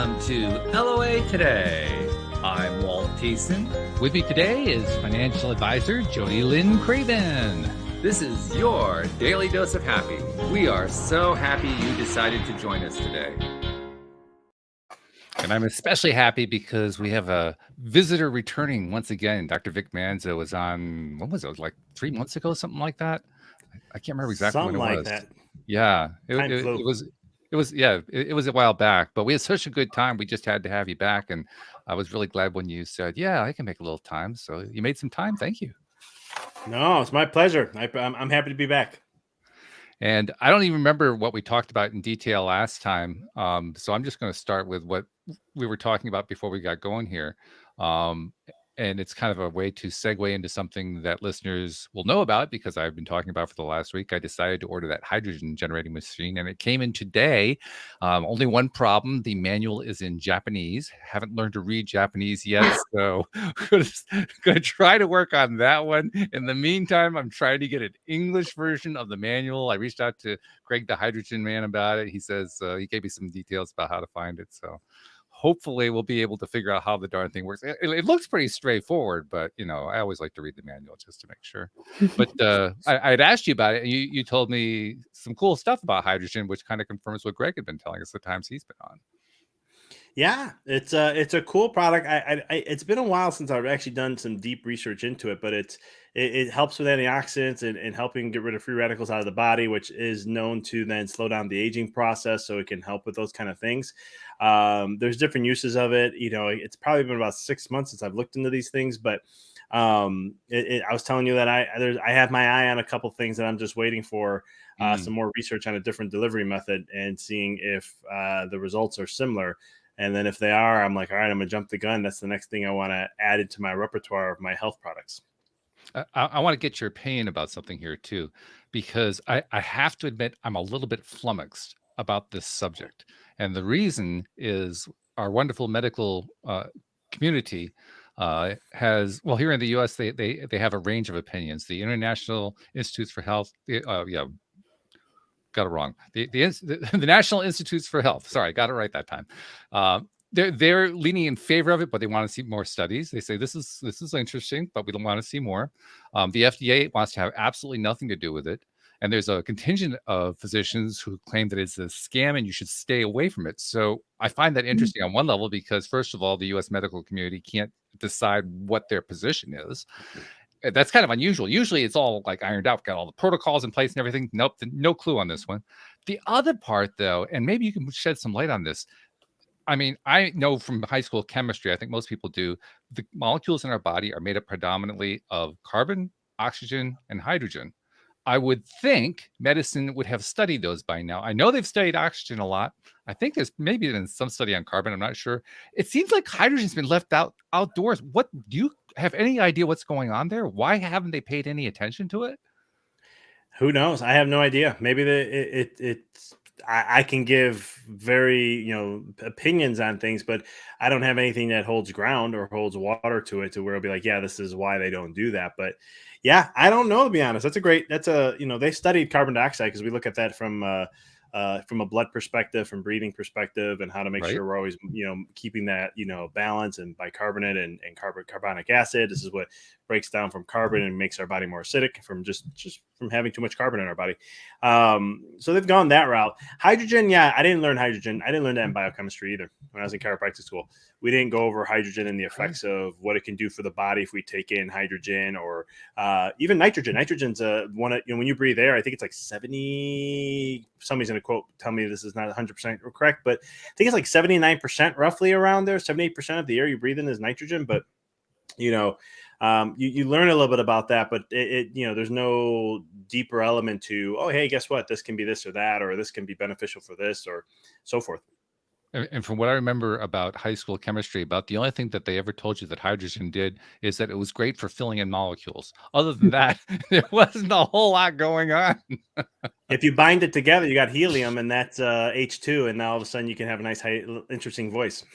on to LOA Today. I'm Walt. With me today is financial advisor Jody Lynn Craven. This is your daily dose of happy. We are so happy you decided to join us today. And I'm especially happy because we have a visitor returning once again. Dr. Vic Manzo was on, when was it? Like 3 months ago, something like that. I can't remember exactly something when it like was. That. Yeah, it was a while back, but we had such a good time. We just had to have you back, and I was really glad when you said, "Yeah, I can make a little time." So you made some time. Thank you. No, it's my pleasure. I'm happy to be back. And I don't even remember what we talked about in detail last time. So I'm just going to start with what we were talking about before we got going here. And it's kind of a way to segue into something that listeners will know about because I've been talking about for the last week. I decided to order that hydrogen generating machine, and it came in today. Only one problem: the manual is in Japanese. Haven't learned to read Japanese yet, so going to try to work on that one. In the meantime, I'm trying to get an English version of the manual. I reached out to Greg, the hydrogen man, about it. He says he gave me some details about how to find it. So hopefully we'll be able to figure out how the darn thing works. It looks pretty straightforward, but I always like to read the manual just to make sure. But I'd asked you about it, and you told me some cool stuff about hydrogen, which kind of confirms what Greg had been telling us the times he's been on. Yeah, it's a cool product. It's been a while since I've actually done some deep research into it, but it helps with antioxidants and helping get rid of free radicals out of the body, which is known to then slow down the aging process. So it can help with those kind of things. There's different uses of it. It's probably been about 6 months since I've looked into these things, but I was telling you that I have my eye on a couple things that I'm just waiting for some more research on a different delivery method and seeing if the results are similar. And then if they are, I'm like, all right, I'm going to jump the gun. That's the next thing I want to add into my repertoire of my health products. I want to get your opinion about something here too, because I have to admit I'm a little bit flummoxed about this subject. And the reason is our wonderful medical community has, well, here in the U.S., they have a range of opinions. The International Institutes for Health, got it wrong. The National Institutes for Health. Sorry, got it right that time. They're leaning in favor of it, but they want to see more studies. They say this is interesting, but we don't want to see more. The FDA wants to have absolutely nothing to do with it. And there's a contingent of physicians who claim that it's a scam and you should stay away from it. So I find that interesting on one level because, first of all, the U.S. medical community can't decide what their position is. That's kind of unusual. Usually it's all like ironed out, got all the protocols in place and everything. Nope, no clue on this one. The other part, though, and maybe you can shed some light on this. I mean, I know from high school chemistry, I think most people do, the molecules in our body are made up predominantly of carbon, oxygen, and hydrogen. I would think medicine would have studied those by now. I know they've studied oxygen a lot. I think there's maybe been some study on carbon. I'm not sure. It seems like hydrogen's been left outdoors. What do you have any idea what's going on there? Why haven't they paid any attention to it? Who knows? I have no idea. Maybe I can give very opinions on things, but I don't have anything that holds ground or holds water to it to where I'll be like, yeah, this is why they don't do that. But yeah, I don't know, to be honest. They studied carbon dioxide because we look at that from a blood perspective, from breathing perspective, and how to make sure we're always keeping that balance, and bicarbonate and carbonic acid. This is what breaks down from carbon and makes our body more acidic from just from having too much carbon in our body. So they've gone that route. Hydrogen, yeah, I didn't learn hydrogen. I didn't learn that in biochemistry either when I was in chiropractic school. We didn't go over hydrogen and the effects of what it can do for the body if we take in hydrogen or even nitrogen. Nitrogen's when you breathe air, I think it's like 70. Somebody's going to tell me this is not 100% correct, but I think it's like 79% roughly around there. 78% of the air you breathe in is nitrogen, but you learn a little bit about that, but there's no deeper element to, oh, hey, guess what? This can be this or that, or this can be beneficial for this or so forth. And from what I remember about high school chemistry, about the only thing that they ever told you that hydrogen did is that it was great for filling in molecules. Other than that, there wasn't a whole lot going on. If you bind it together, you got helium, and that's H2, and now all of a sudden you can have a nice, interesting voice.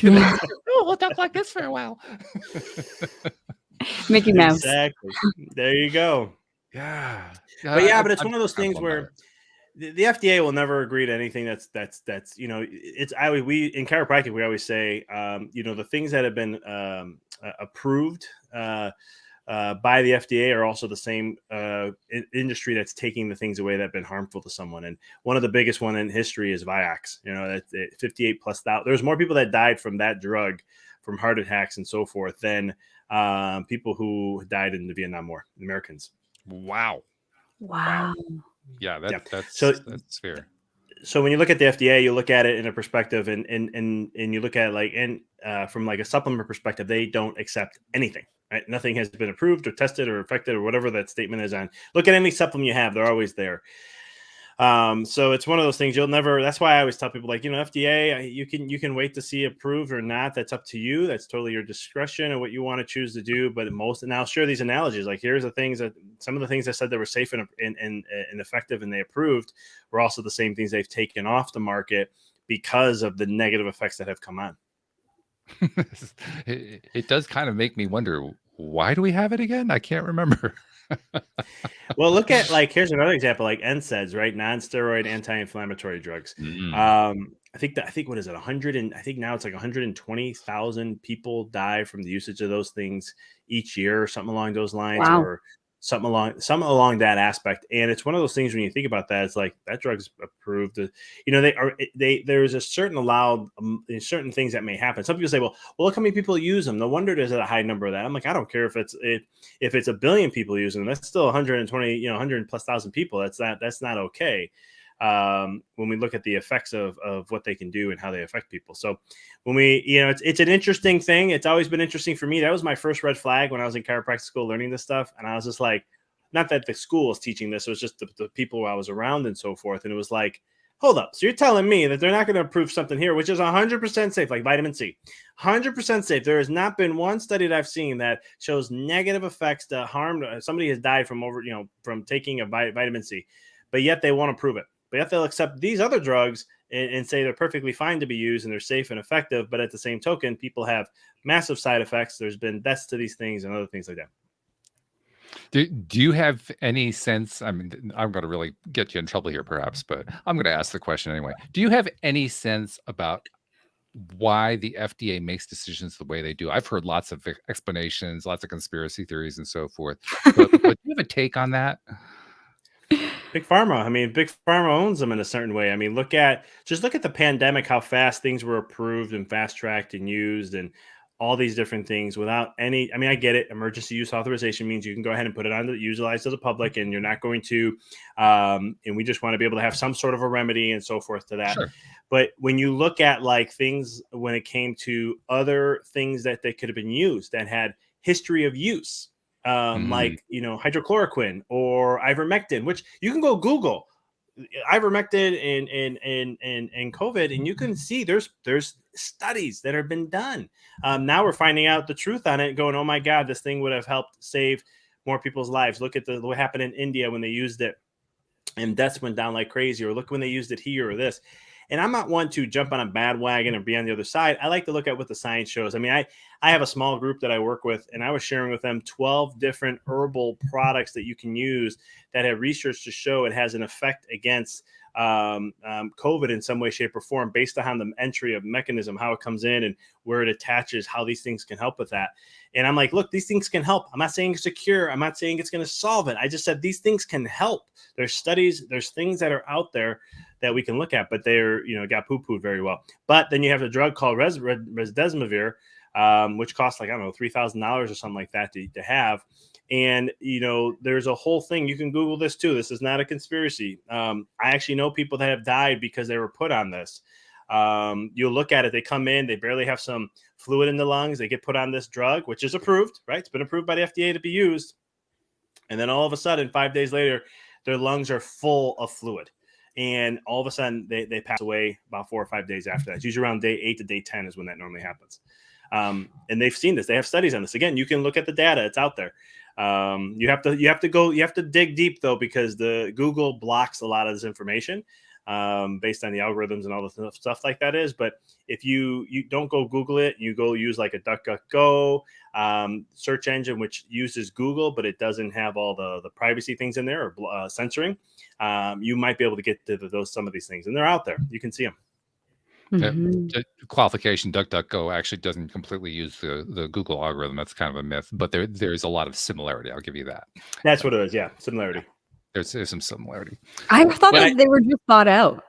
We'll talk like this for a while. Mickey Mouse. Exactly. There you go. Yeah. But it's one of those things where the FDA will never agree to anything that's it's we in chiropractic we always say the things that have been approved by the FDA are also the same industry that's taking the things away that have been harmful to someone. And one of the biggest one in history is Vioxx. That 58 plus thousand. There's more people that died from that drug, from heart attacks and so forth, than people who died in the Vietnam War, Americans. Wow. Yeah, that's fair. So when you look at the FDA, you look at it in a perspective, and you look at it from like a supplement perspective, they don't accept anything. Right? Nothing has been approved or tested or affected or whatever that statement is on. Look at any supplement you have; they're always there. So it's one of those things you'll never. That's why I always tell people, FDA, you can wait to see approved or not. That's up to you. That's totally your discretion and what you want to choose to do. But and I'll share these analogies. Like here's the things that some of the things I said that were safe and effective and they approved were also the same things they've taken off the market because of the negative effects that have come on. It does kind of make me wonder, why do we have it again? I can't remember. Well, look at here's another example, like NSAIDs, right? Non-steroid anti-inflammatory drugs. I think what is it? 100 and I think now it's like 120,000 people die from the usage of those things each year, or something along those lines, or something along that aspect. And it's one of those things when you think about that, it's like that drug's approved. There's a certain allowed certain things that may happen. Some people say, well, look how many people use them. No wonder there's a high number of that. I'm like, I don't care if it's a billion people using them. That's still 120, 100 plus thousand people. That's not okay. When we look at the effects of what they can do and how they affect people. So when we, it's an interesting thing. It's always been interesting for me. That was my first red flag when I was in chiropractic school learning this stuff. And I was just like, not that the school was teaching this, it was just the people I was around and so forth. And it was like, hold up. So you're telling me that they're not going to approve something here, which is 100% safe, like vitamin C, 100% safe. There has not been one study that I've seen that shows negative effects to harm. Somebody has died from taking a vitamin C, but yet they won't approve it. But yet they'll accept these other drugs and say they're perfectly fine to be used and they're safe and effective. But at the same token, people have massive side effects. There's been deaths to these things and other things like that. Do you have any sense? I mean, I'm going to really get you in trouble here, perhaps, but I'm going to ask the question anyway. Do you have any sense about why the FDA makes decisions the way they do? I've heard lots of explanations, lots of conspiracy theories and so forth. But do you have a take on that? Big Pharma. I mean, Big Pharma owns them in a certain way. I mean, look at the pandemic, how fast things were approved and fast tracked and used and all these different things without any, I mean, I get it. Emergency use authorization means you can go ahead and put it on to utilize to the public and you're not going to, and we just want to be able to have some sort of a remedy and so forth to that. Sure. But when you look at things, when it came to other things that they could have been used that had history of use, like hydrochloroquine or ivermectin, which you can go Google ivermectin and COVID, and you can see there's studies that have been done. Now we're finding out the truth on it, going, oh my God, this thing would have helped save more people's lives. Look at what happened in India when they used it, and deaths went down like crazy. Or look when they used it here or this. And I'm not one to jump on a bandwagon and be on the other side. I like to look at what the science shows. I mean, I have a small group that I work with, and I was sharing with them 12 different herbal products that you can use that have research to show it has an effect against COVID in some way, shape, or form based on the entry of mechanism, how it comes in and where it attaches, how these things can help with that. And I'm like, look, these things can help. I'm not saying it's a cure. I'm not saying it's going to solve it. I just said these things can help. There's studies, there's things that are out there that we can look at, but they're, got poo-pooed very well. But then you have a drug called Remdesivir, which costs like, I don't know, $3,000 or something like that to have. And, there's a whole thing. You can Google this too. This is not a conspiracy. I actually know people that have died because they were put on this. You'll look at it. They come in, they barely have some fluid in the lungs. They get put on this drug, which is approved, right? It's been approved by the FDA to be used. And then all of a sudden, 5 days later, their lungs are full of fluid. And all of a sudden, they pass away about 4 or 5 days after that. It's usually around day 8 to day 10 is when that normally happens. And they've seen this. They have studies on this. Again, you can look at the data. It's out there. You have to dig deep though, because the Google blocks a lot of this information. based on the algorithms and all the stuff like that is. But if you don't go Google it, you go use like a DuckDuckGo search engine, which uses Google, but it doesn't have all the privacy things in there or censoring. You might be able to get to some of these things, and they're out there. You can see them. Qualification: DuckDuckGo actually doesn't completely use the Google algorithm. That's kind of a myth, but there's a lot of similarity. I'll give you that. That's what it is. Yeah, similarity. There's some similarity. I thought that they were just bought out.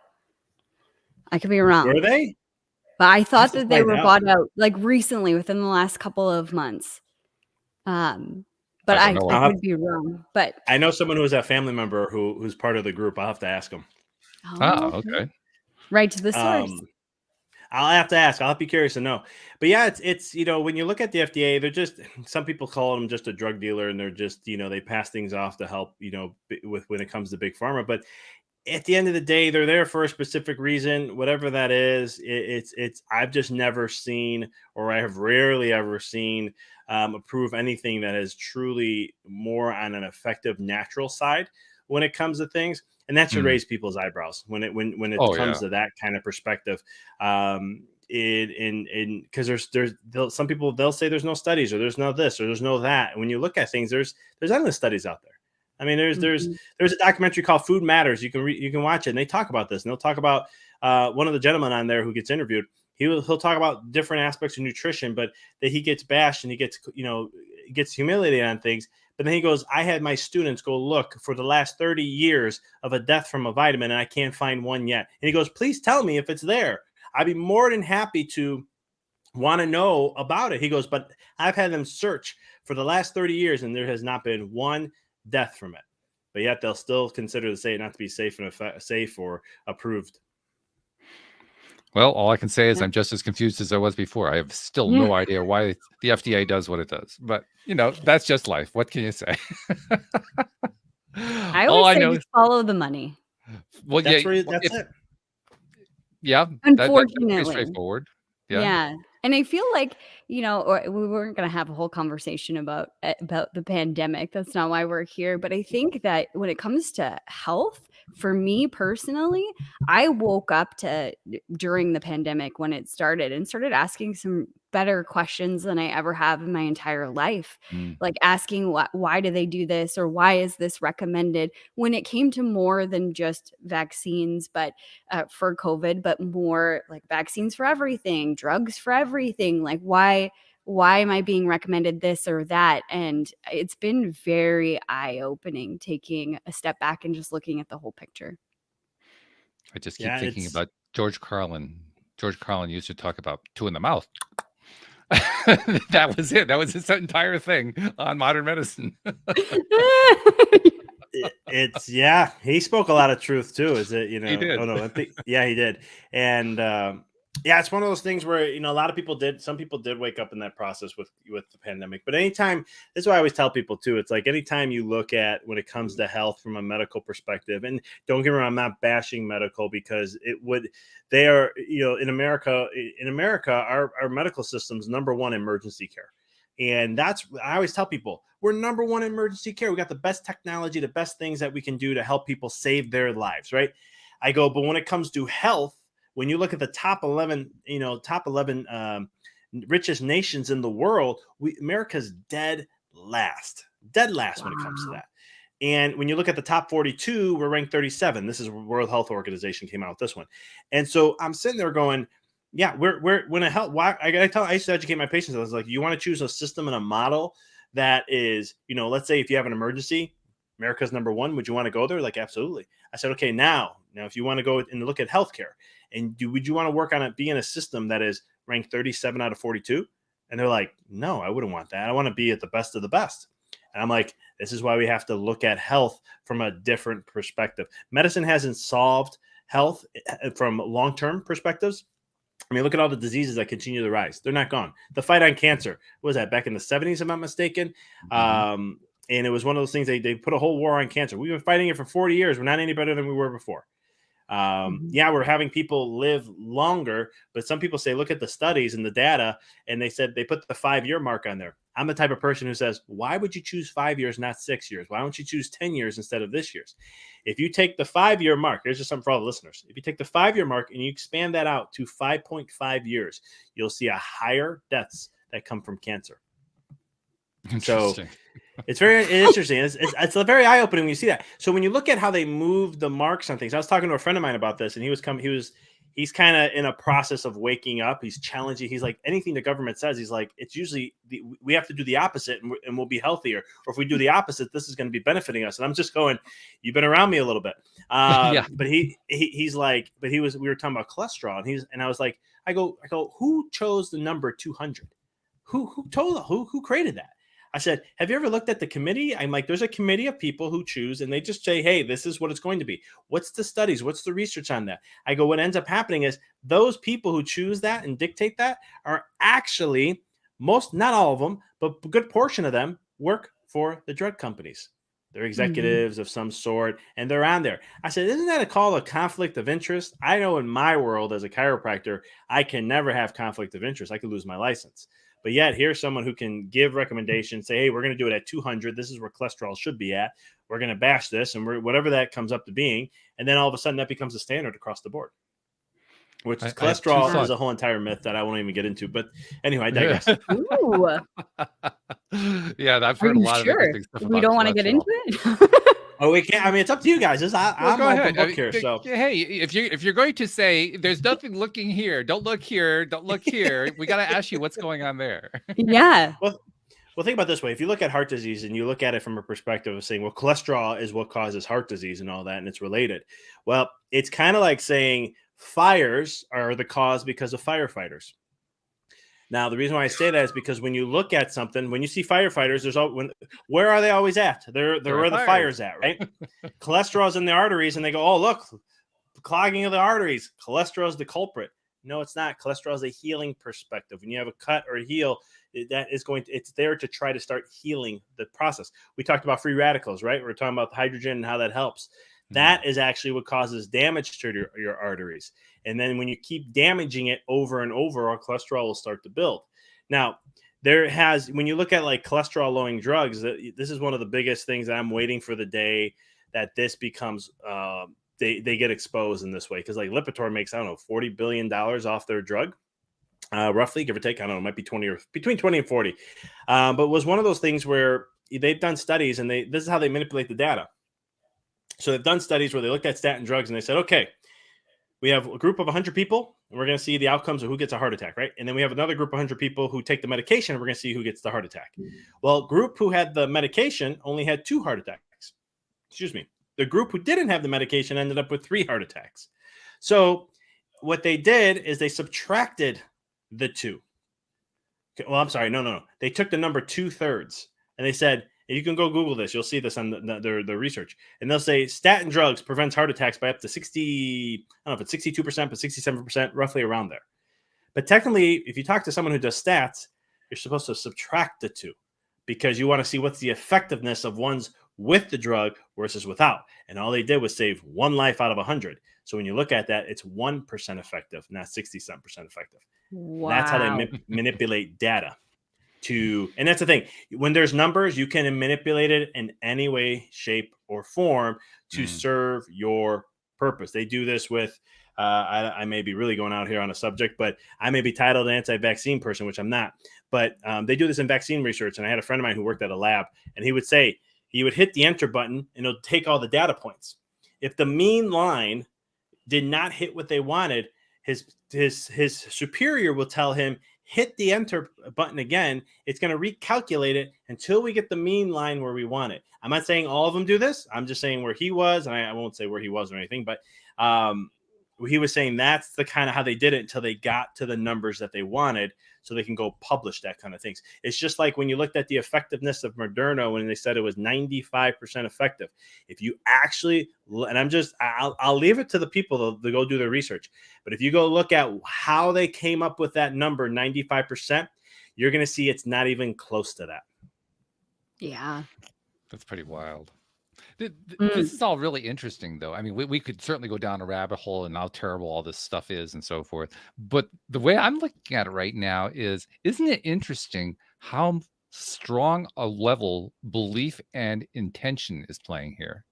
I could be wrong. Were they? But I thought that they were bought out like recently, within the last couple of months. But I could be wrong. But I know someone who's a family member who's part of the group. I'll have to ask them. Oh, okay. Right to the source. I'll have to ask. I'll be curious to know. But yeah, it's when you look at the FDA, they're just, some people call them just a drug dealer, and they're just, they pass things off to help, with when it comes to big pharma. But at the end of the day, they're there for a specific reason, whatever that is. It's I've just never seen, or I have rarely ever seen, approve anything that is truly more on an effective natural side when it comes to things. And that should raise people's eyebrows when it comes to that kind of perspective. Because there's some people, they'll say there's no studies, or there's no this, or there's no that. And when you look at things, there's endless studies out there. I mean, there's a documentary called Food Matters. You can watch it, and they talk about this. And they'll talk about one of the gentlemen on there who gets interviewed. He'll talk about different aspects of nutrition, but that he gets bashed and he gets humiliated on things. But then he goes, I had my students go look for the last 30 years of a death from a vitamin, and I can't find one yet. And he goes, please tell me if it's there. I'd be more than happy to want to know about it. He goes, but I've had them search for the last 30 years, and there has not been one death from it. But yet they'll still consider the say not to be safe or approved. Well, all I can say is I'm just as confused as I was before. I have still no idea why the FDA does what it does. But, that's just life. What can you say? I always say just follow the money. Well, that's it. Yeah. Unfortunately. That's pretty straightforward. Yeah. And I feel like, or we weren't going to have a whole conversation about the pandemic. That's not why we're here. But I think that when it comes to health, for me personally, I woke up during the pandemic when it started, and started asking some better questions than I ever have in my entire life. Like asking why do they do this, or why is this recommended, when it came to more than just vaccines, but for COVID, but more like vaccines for everything, drugs for everything. Like why am I being recommended this or that? And it's been very eye-opening, taking a step back and just looking at the whole picture. I just keep thinking about George Carlin. George Carlin used to talk about two in the mouth. That was it. That was his entire thing on modern medicine. He spoke a lot of truth too. Is it, He did. Oh no, he did. And it's one of those things where, a lot of people some people did wake up in that process with the pandemic. But anytime, this is why I always tell people too, it's like anytime you look at when it comes to health from a medical perspective, and don't get me wrong, I'm not bashing medical, because they are, in America, our medical system's number one emergency care. And I always tell people, we're number one in emergency care. We got the best technology, the best things that we can do to help people save their lives, right? I go, but when it comes to health, when you look at the top 11 richest nations in the world, America's dead last when it comes to that. And when you look at the top 42, we're ranked 37. This is World Health Organization came out with this one. And so I'm sitting there going, yeah, we're when a health. Why I used to educate my patients. I was like, you want to choose a system and a model that is, let's say if you have an emergency, America's number one. Would you want to go there? Like, absolutely. I said, okay, now if you want to go and look at healthcare, and would you want to work on it being a system that is ranked 37 out of 42? And they're like, no, I wouldn't want that. I want to be at the best of the best. And I'm like, this is why we have to look at health from a different perspective. Medicine hasn't solved health from long-term perspectives. I mean, look at all the diseases that continue to rise. They're not gone. The fight on cancer, what was that, back in the 70s, if I'm not mistaken? And it was one of those things, they put a whole war on cancer. We've been fighting it for 40 years. We're not any better than we were before. Yeah, we're having people live longer, but some people say, look at the studies and the data, and they said they put the 5-year mark on there. I'm the type of person who says, why would you choose 5 years, not 6 years? Why don't you choose 10 years instead of this year's? If you take the 5-year mark, here's just something for all the listeners. If you take the 5-year mark and you expand that out to 5.5 years, you'll see a higher deaths that come from cancer. So it's very interesting. It's very eye-opening when you see that. So when you look at how they move the marks on things, I was talking to a friend of mine about this, and he's kind of in a process of waking up. He's challenging. He's like, anything the government says, he's like, it's usually we have to do the opposite and we'll be healthier. Or if we do the opposite, this is going to be benefiting us. And I'm just going, you've been around me a little bit. Yeah. But he's like, we were talking about cholesterol, and I was like, I go, who chose the number 200? Who created that? I said, have you ever looked at the committee? I'm like, there's a committee of people who choose, and they just say, hey, this is what it's going to be. What's the studies? What's the research on that? I go, what ends up happening is those people who choose that and dictate that are actually not all of them, but a good portion of them work for the drug companies. They're executives of some sort, and they're on there. I said, isn't that a conflict of interest? I know in my world as a chiropractor, I can never have conflict of interest. I could lose my license. But yet here's someone who can give recommendations, say, hey, we're going to do it at 200. This is where cholesterol should be at. We're going to bash this, and whatever that comes up to being. And then all of a sudden that becomes a standard across the board, which cholesterol is a whole entire myth that I won't even get into. But anyway, I digress. Ooh. Yeah, I've heard a lot of interesting stuff about we don't want to get into it. Oh, we can't. I mean, it's up to you guys. I'm go open ahead. book here. So hey, if you're going to say there's nothing looking here, don't look here, don't look here. We got to ask you what's going on there. Yeah. Well, think about it this way. If you look at heart disease and you look at it from a perspective of saying, well, cholesterol is what causes heart disease and all that, and it's related. Well, it's kind of like saying fires are the cause because of firefighters. Now, the reason why I say that is because when you look at something, when you see firefighters, where are they always at? They're where the fire's at, right? Cholesterol's in the arteries, and they go, oh, look, clogging of the arteries. Cholesterol's the culprit. No, it's not. Cholesterol is a healing perspective. When you have a cut or a heal, it's there to try to start healing the process. We talked about free radicals, right? We're talking about the hydrogen and how that helps. That is actually what causes damage to your arteries. And then when you keep damaging it over and over, our cholesterol will start to build. Now, when you look at like cholesterol lowering drugs, this is one of the biggest things that I'm waiting for the day that this becomes, they get exposed in this way. Because like Lipitor makes, I don't know, $40 billion off their drug, roughly, give or take. I don't know, it might be 20 or between 20 and 40. But it was one of those things where they've done studies, and this is how they manipulate the data. So they've done studies where they looked at statin drugs and they said, okay, we have a group of 100 people, and we're going to see the outcomes of who gets a heart attack, right? And then we have another group of 100 people who take the medication, and we're going to see who gets the heart attack. Well, group who had the medication only had 2 heart attacks. Excuse me. The group who didn't have the medication ended up with 3 heart attacks. So what they did is they subtracted the 2. Okay, well, I'm sorry. No. They took the number 2/3, and they said, you can go Google this. You'll see this on the research. And they'll say statin drugs prevents heart attacks by up to 60, I don't know if it's 62%, but 67%, roughly around there. But technically, if you talk to someone who does stats, you're supposed to subtract the 2 because you want to see what's the effectiveness of ones with the drug versus without. And all they did was save 1 life out of 100. So when you look at that, it's 1% effective, not 67% effective. Wow. That's how they manipulate data. And that's the thing. When there's numbers, you can manipulate it in any way, shape, or form to serve your purpose. They do this with, I may be really going out here on a subject, but I may be titled an anti-vaccine person, which I'm not. But they do this in vaccine research. And I had a friend of mine who worked at a lab, and he would say, he would hit the enter button, and it'll take all the data points. If the mean line did not hit what they wanted, his superior will tell him, hit the enter button again. It's going to recalculate it until we get the mean line where we want it. I'm not saying all of them do this. I'm just saying where he was, and I won't say where he was or anything, but he was saying that's the kind of how they did it until they got to the numbers that they wanted so they can go publish that kind of things. It's just like when you looked at the effectiveness of Moderna when they said it was 95% effective. If you actually, and I'll leave it to the people to go do their research. But if you go look at how they came up with that number, 95%, you're going to see it's not even close to that. Yeah. That's pretty wild. This is all really interesting, though. I mean, we could certainly go down a rabbit hole and how terrible all this stuff is and so forth. But the way I'm looking at it right now isn't it interesting how strong a level belief and intention is playing here?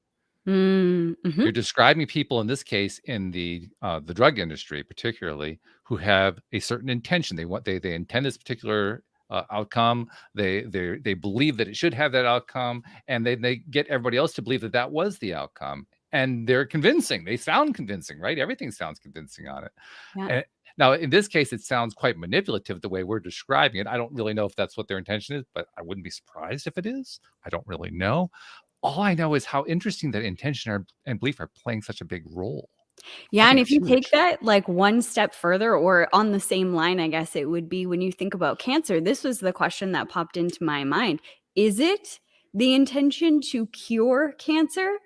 Mm-hmm. You're describing people in this case in the drug industry, particularly, who have a certain intention. They intend this particular outcome. They believe that it should have that outcome, and they get everybody else to believe that that was the outcome. And they're convincing. They sound convincing, right? Everything sounds convincing on it. Yeah. And now, in this case, it sounds quite manipulative the way we're describing it. I don't really know if that's what their intention is, but I wouldn't be surprised if it is. I don't really know. All I know is how interesting that intention and belief are playing such a big role. Yeah, I and think if you it's take huge. that like one step further or on the same line, I guess it would be when you think about cancer, this was the question that popped into my mind. Is it the intention to cure cancer?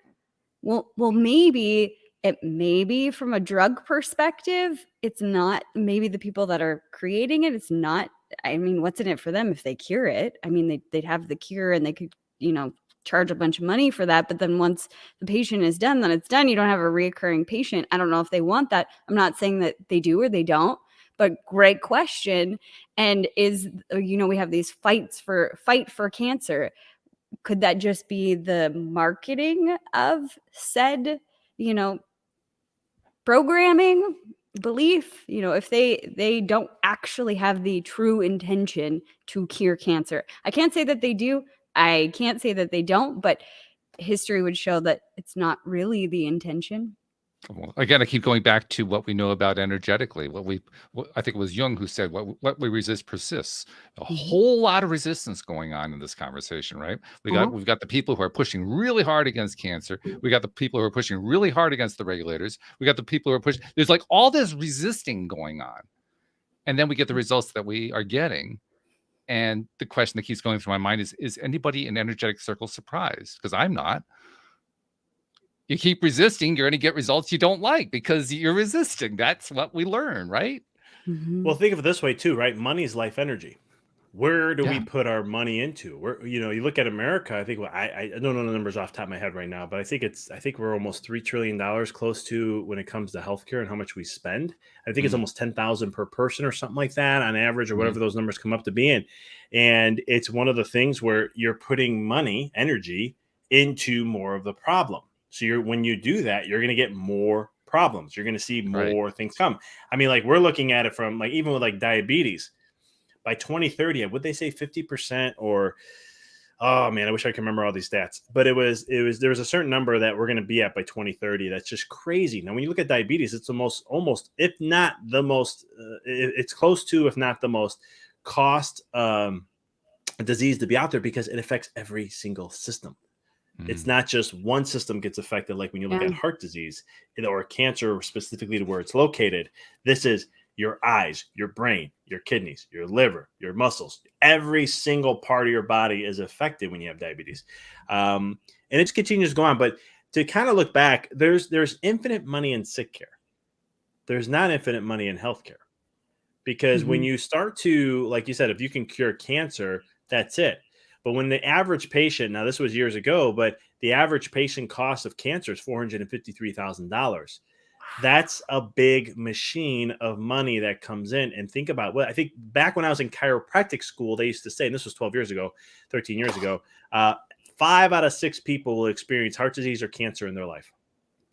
Well, maybe it may be from a drug perspective. It's not. Maybe the people that are creating it, it's not. I mean, what's in it for them if they cure it? I mean, they'd have the cure and they could, charge a bunch of money for that. But then once the patient is done, then it's done. You don't have a reoccurring patient. I don't know if they want that. I'm not saying that they do or they don't, but great question. And we have these fight for cancer. Could that just be the marketing of said, programming belief? If they don't actually have the true intention to cure cancer. I can't say that they do. I can't say that they don't, but history would show that it's not really the intention. Well, again, I keep going back to what we know about energetically. I think it was Jung who said, "What we resist persists." A whole lot of resistance going on in this conversation, right? We've got the people who are pushing really hard against cancer. We got the people who are pushing really hard against the regulators. We got the people who are pushing. There's like all this resisting going on, and then we get the results that we are getting. And the question that keeps going through my mind is anybody in energetic circles surprised? Because I'm not. You keep resisting, you're going to get results you don't like because you're resisting. That's what we learn, right? Well, think of it this way too, right? Money is life energy. Where do we Yeah. put our money into? Where, you look at America, I think, I don't know the numbers off the top of my head right now, but I think we're almost $3 trillion close to when it comes to healthcare and how much we spend. I think it's almost 10,000 per person or something like that on average, or whatever those numbers come up to being. And it's one of the things where you're putting money, energy into more of the problem. So when you do that, you're going to get more problems. You're going to see more things come. I mean, like we're looking at it from like, even with like diabetes, by 2030, would they say 50% or, oh man, I wish I could remember all these stats, but there was a certain number that we're going to be at by 2030. That's just crazy. Now, when you look at diabetes, it's the most, almost, if not the most, it's close to, if not the most cost disease to be out there because it affects every single system. It's not just one system gets affected. Like when you look at heart disease or cancer, specifically to where it's located, this is your eyes, your brain, your kidneys, your liver, your muscles. Every single part of your body is affected when you have diabetes. And it just continues to go on. But to kind of look back, there's infinite money in sick care. There's not infinite money in healthcare. Because when you start to, like you said, if you can cure cancer, that's it. But when the average patient, now this was years ago, but the average patient cost of cancer is $453,000. That's a big machine of money that comes in. And think about what I think back when I was in chiropractic school, they used to say, and this was 12 years ago, 13 years ago, 5 out of 6 people will experience heart disease or cancer in their life.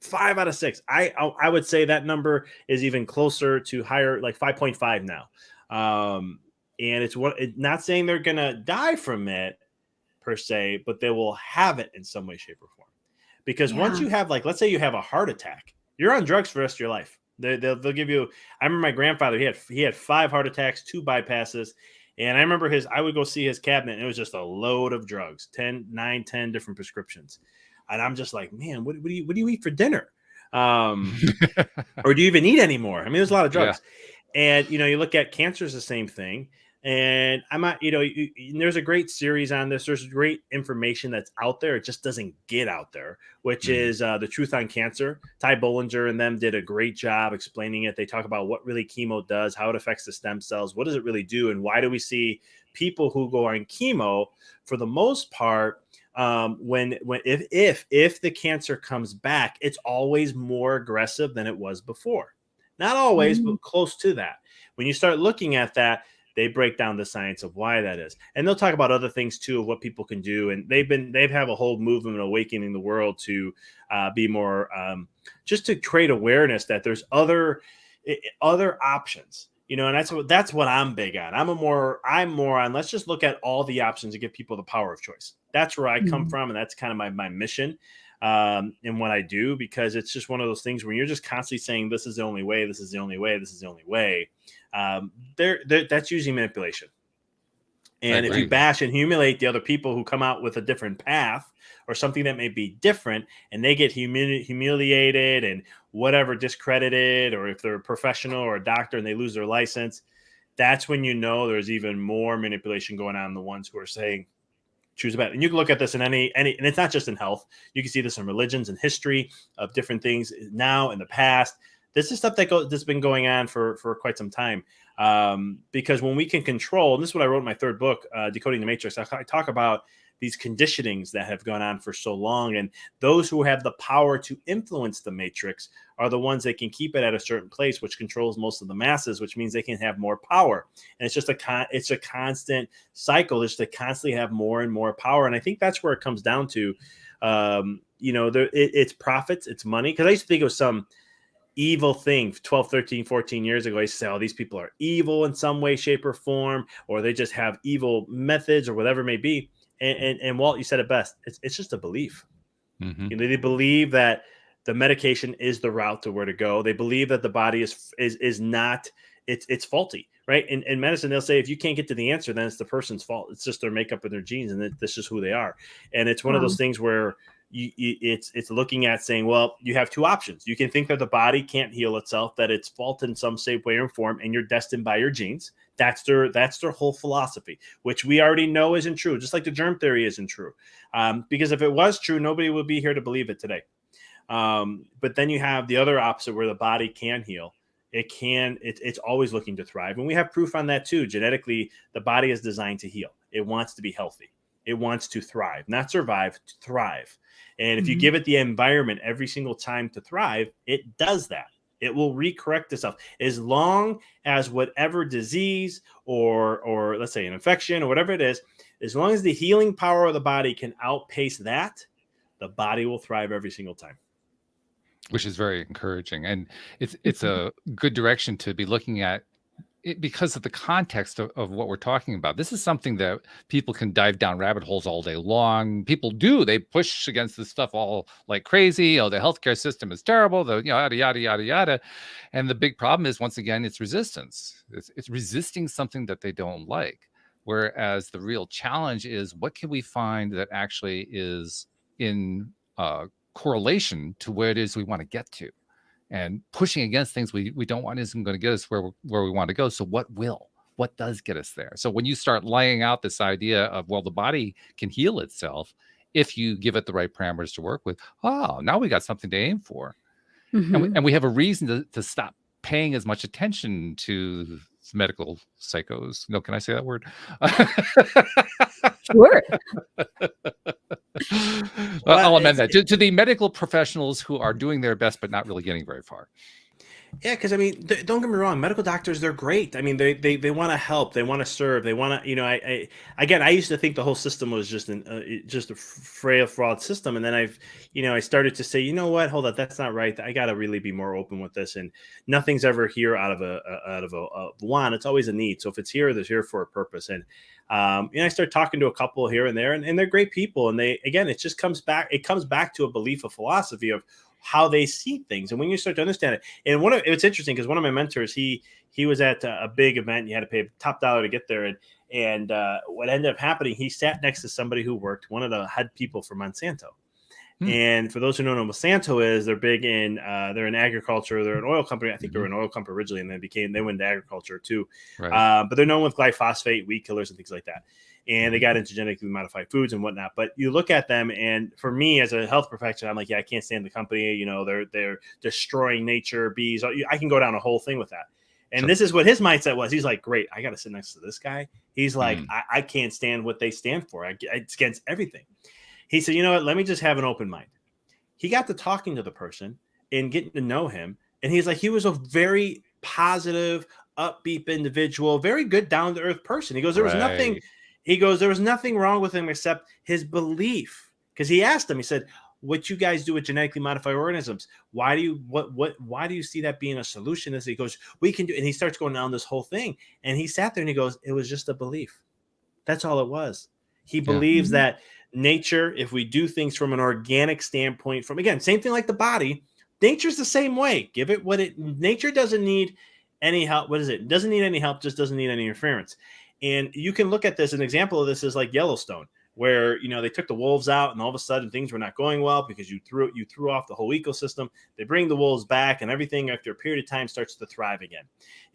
5 out of 6. I would say that number is even closer to higher, like 5.5 now. And it's not saying they're going to die from it per se, but they will have it in some way, shape, or form. Because once you have, like, let's say you have a heart attack, you're on drugs for the rest of your life. They'll give you. I remember my grandfather. He had 5 heart attacks, 2 bypasses, and I remember I would go see his cabinet, and it was just a load of drugs, 10 different prescriptions, and I'm just like, man, what do you eat for dinner, or do you even eat anymore? I mean, there's a lot of drugs, and you look at cancer is the same thing. And I'm not, there's a great series on this. There's great information that's out there. It just doesn't get out there, which is The Truth on Cancer. Ty Bollinger and them did a great job explaining it. They talk about what really chemo does, how it affects the stem cells, what does it really do, and why do we see people who go on chemo, for the most part, If the cancer comes back, it's always more aggressive than it was before. Not always, but close to that. When you start looking at that, they break down the science of why that is, and they'll talk about other things too of what people can do. And they've have a whole movement awakening the world to be more, just to create awareness that there's other options. And that's what I'm big on. I'm more on, let's just look at all the options and give people the power of choice. That's where I come from, and that's kind of my mission in what I do, because it's just one of those things where you're just constantly saying this is the only way, this is the only way, this is the only way. That's usually manipulation. And if you bash and humiliate the other people who come out with a different path or something that may be different, and they get humiliated and whatever, discredited, or if they're a professional or a doctor and they lose their license, that's when there's even more manipulation going on in the ones who are saying choose a better. And you can look at this in any, and it's not just in health. You can see this in religions and history of different things now in the past. This is stuff that's been going on for quite some time. Because when we can control, and this is what I wrote in my third book, Decoding the Matrix, I talk about these conditionings that have gone on for so long. And those who have the power to influence the matrix are the ones that can keep it at a certain place, which controls most of the masses, which means they can have more power. And it's just it's a constant cycle, just to constantly have more and more power. And I think that's where it comes down to, it's profits, it's money. Because I used to think it was some evil thing 12, 13, 14 years ago. I used to say, oh, these people are evil in some way, shape, or form, or they just have evil methods or whatever it may be. And Walt, you said it best. It's just a belief. Mm-hmm. They believe that the medication is the route to where to go. They believe that the body is not, it's faulty, right? In medicine, they'll say if you can't get to the answer, then it's the person's fault. It's just their makeup and their genes, and that's just who they are. And it's one of those things where it's looking at saying, well, you have two options. You can think that the body can't heal itself, that it's fault in some shape, way, or form, and you're destined by your genes. That's their whole philosophy, which we already know isn't true, just like the germ theory isn't true. Because if it was true, nobody would be here to believe it today. But then you have the other opposite, where the body can heal. It's always looking to thrive. And we have proof on that too. Genetically, the body is designed to heal. It wants to be healthy. It wants to thrive, not survive, to thrive. And if you give it the environment every single time to thrive, it does that. It will recorrect itself, as long as whatever disease or let's say an infection or whatever it is, as long as the healing power of the body can outpace that, the body will thrive every single time. Which is very encouraging. And it's a good direction to be looking at it, because of the context of what we're talking about. This is something that people can dive down rabbit holes all day long. People do. They push against this stuff all like crazy. Oh, the healthcare system is terrible. Yada, yada, yada, yada. And the big problem is, once again, it's resistance. It's resisting something that they don't like. Whereas the real challenge is, what can we find that actually is in correlation to where it is we want to get to? And pushing against things we don't want isn't going to get us where we want to go. So what does get us there? So when you start laying out this idea of, well, the body can heal itself if you give it the right parameters to work with, now we got something to aim for. And we have a reason to stop paying as much attention to medical psychos. No, can I say that word? Sure. I'll amend that to the medical professionals who are doing their best but not really getting very far. Yeah, because I mean, don't get me wrong. Medical doctors, they're great. I mean, they want to help. They want to serve. They want to, I used to think the whole system was just a frail, flawed system, and then I started to say, you know what? Hold up, that's not right. I got to really be more open with this. And nothing's ever here out of a want. It's always a need. So if it's here, there's here for a purpose. And I started talking to a couple here and there, and they're great people. And it just comes back. It comes back to a belief, a philosophy of how they see things. And when you start to understand it, and it's interesting because one of my mentors, he was at a big event. You had to pay top dollar to get there. And what ended up happening, he sat next to somebody who worked, one of the head people for Monsanto. And for those who don't know what Monsanto is, they're big in, they're in agriculture. They're an oil company. I think they were an oil company originally, and they went into agriculture too. Right. But they're known with glyphosate, weed killers, and things like that. And they got into genetically modified foods and whatnot. But you look at them, and for me as a health professional, I'm like, yeah, I can't stand the company. They're destroying nature, bees. I can go down a whole thing with that. And This is what his mindset was. He's like, great, I got to sit next to this guy. He's like, I can't stand what they stand for. It's against everything. He said, you know what? Let me just have an open mind. He got to talking to the person and getting to know him. And he's like, he was a very positive, upbeat individual, very good, down to earth person. He goes, there was nothing. Right. He goes, there was nothing wrong with him except his belief. Because he asked him, he said, what you guys do with genetically modified organisms, why do you see that being a solution? As he goes, we can do, and he starts going down this whole thing. And he sat there and he goes, it was just a belief. That's all it was. He believes that nature, if we do things from an organic standpoint, from again, same thing like the body, nature's the same way. Give it what it, nature doesn't need any help. What is it? It doesn't need any help, just doesn't need any interference. And you can look at this, an example of this is like Yellowstone, where, you know, they took the wolves out and all of a sudden things were not going well because you threw off the whole ecosystem. They bring the wolves back and everything after a period of time starts to thrive again.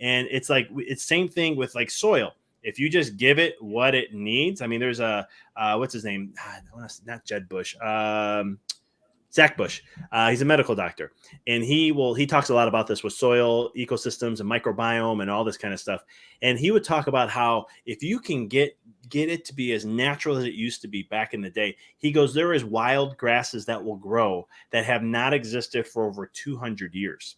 And it's like, it's same thing with like soil. If you just give it what it needs, I mean, there's a, what's his name? Not Jed Bush. Zach Bush. He's a medical doctor, and he talks a lot about this with soil ecosystems and microbiome and all this kind of stuff. And he would talk about how if you can get it to be as natural as it used to be back in the day, he goes, there is wild grasses that will grow that have not existed for over 200 years.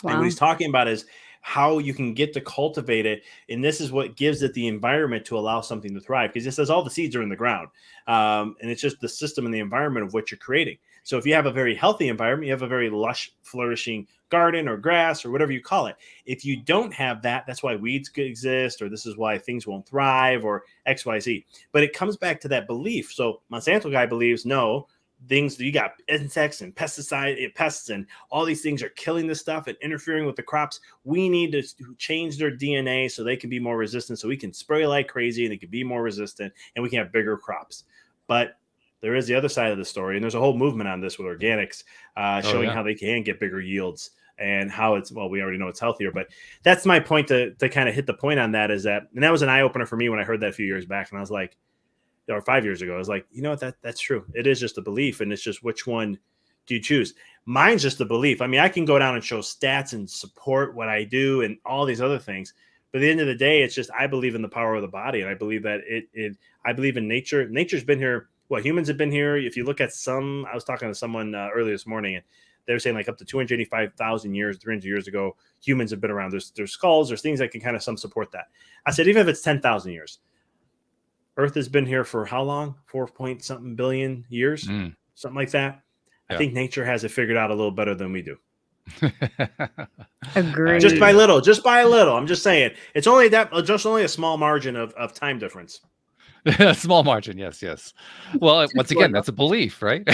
Wow. And what he's talking about is how you can get to cultivate it. And this is what gives it the environment to allow something to thrive. Because it says all the seeds are in the ground. And it's just the system and the environment of what you're creating. So if you have a very healthy environment, you have a very lush, flourishing garden or grass or whatever you call it. If you don't have that, that's why weeds could exist, or this is why things won't thrive, or X, Y, Z. But it comes back to that belief. So Monsanto guy believes, no, things, you got insects and pests and all these things are killing this stuff and interfering with the crops. We need to change their DNA so they can be more resistant, so we can spray like crazy and it can be more resistant and we can have bigger crops. But there is the other side of the story, and there's a whole movement on this with organics, showing how they can get bigger yields and how it's, well, we already know it's healthier, but that's my point to kind of hit the point on that, is that, and that was an eye opener for me when I heard that a few years back, and I was like, or 5 years ago, I was like, you know what, that's true. It is just a belief, and it's just which one do you choose? Mine's just a belief. I mean, I can go down and show stats and support what I do and all these other things, but at the end of the day, it's just I believe in the power of the body, and I believe that I believe in nature. Nature's been here. Well, humans have been here. If you look at I was talking to someone earlier this morning, and they were saying like up to 285,000 years, 300 years ago, humans have been around. There's skulls, there's things that can kind of some support that. I said, even if it's 10,000 years, Earth has been here for how long? 4-point-something billion years, something like that. Yeah. I think nature has it figured out a little better than we do. Agreed. Just by a little. I'm just saying, it's only a small margin of time difference. A small margin, yes. Well, once again, that's a belief, right?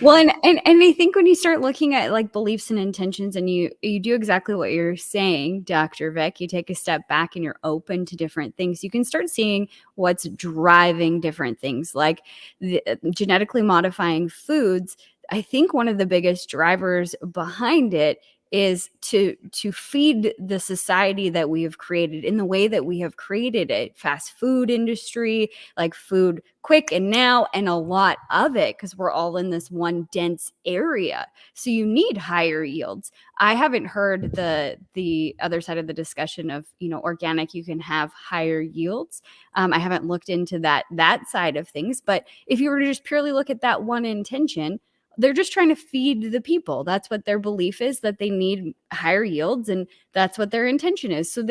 Well, and I think when you start looking at like beliefs and intentions, and you do exactly what you're saying, Dr. Vic, you take a step back and you're open to different things, you can start seeing what's driving different things, like the genetically modifying foods. I think one of the biggest drivers behind it is to feed the society that we have created in the way that we have created it. Fast food industry, like food quick and now, and a lot of it, because we're all in this one dense area. So you need higher yields. I haven't heard the other side of the discussion of, organic, you can have higher yields. I haven't looked into that side of things. But if you were to just purely look at that one intention, they're just trying to feed the people. That's what their belief is, that they need higher yields, and that's what their intention is. So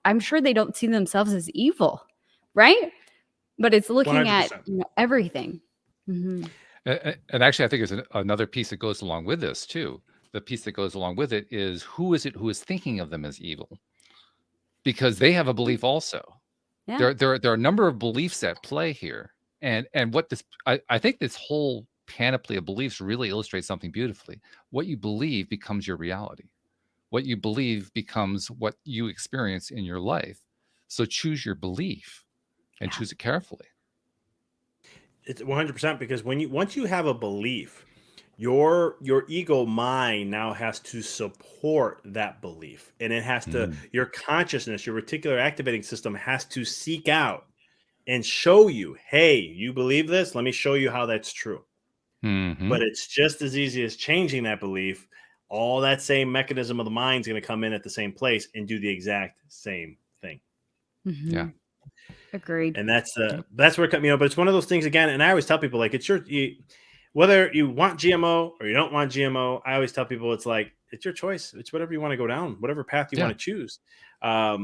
I'm sure they don't see themselves as evil, right? But it's looking 100%. At everything. Mm-hmm. And actually, I think there's another piece that goes along with this too. The piece that goes along with it is who is thinking of them as evil? Because they have a belief also. Yeah. There are a number of beliefs at play here. And what I think this whole panoply of beliefs really illustrates something beautifully. What you believe becomes your reality. What you believe becomes what you experience in your life. So choose your belief and choose it carefully. It's 100%, because once you have a belief, your ego mind now has to support that belief, and it has to, your consciousness, your reticular activating system has to seek out and show you, hey, you believe this? Let me show you how that's true. But it's just as easy as changing that belief. All that same mechanism of the mind is going to come in at the same place and do the exact same thing. Yeah. Agreed. And that's where but it's one of those things again. And I always tell people like whether you want GMO or you don't want GMO, I always tell people it's like it's your choice. It's whatever you want to go down, whatever path you want to choose. I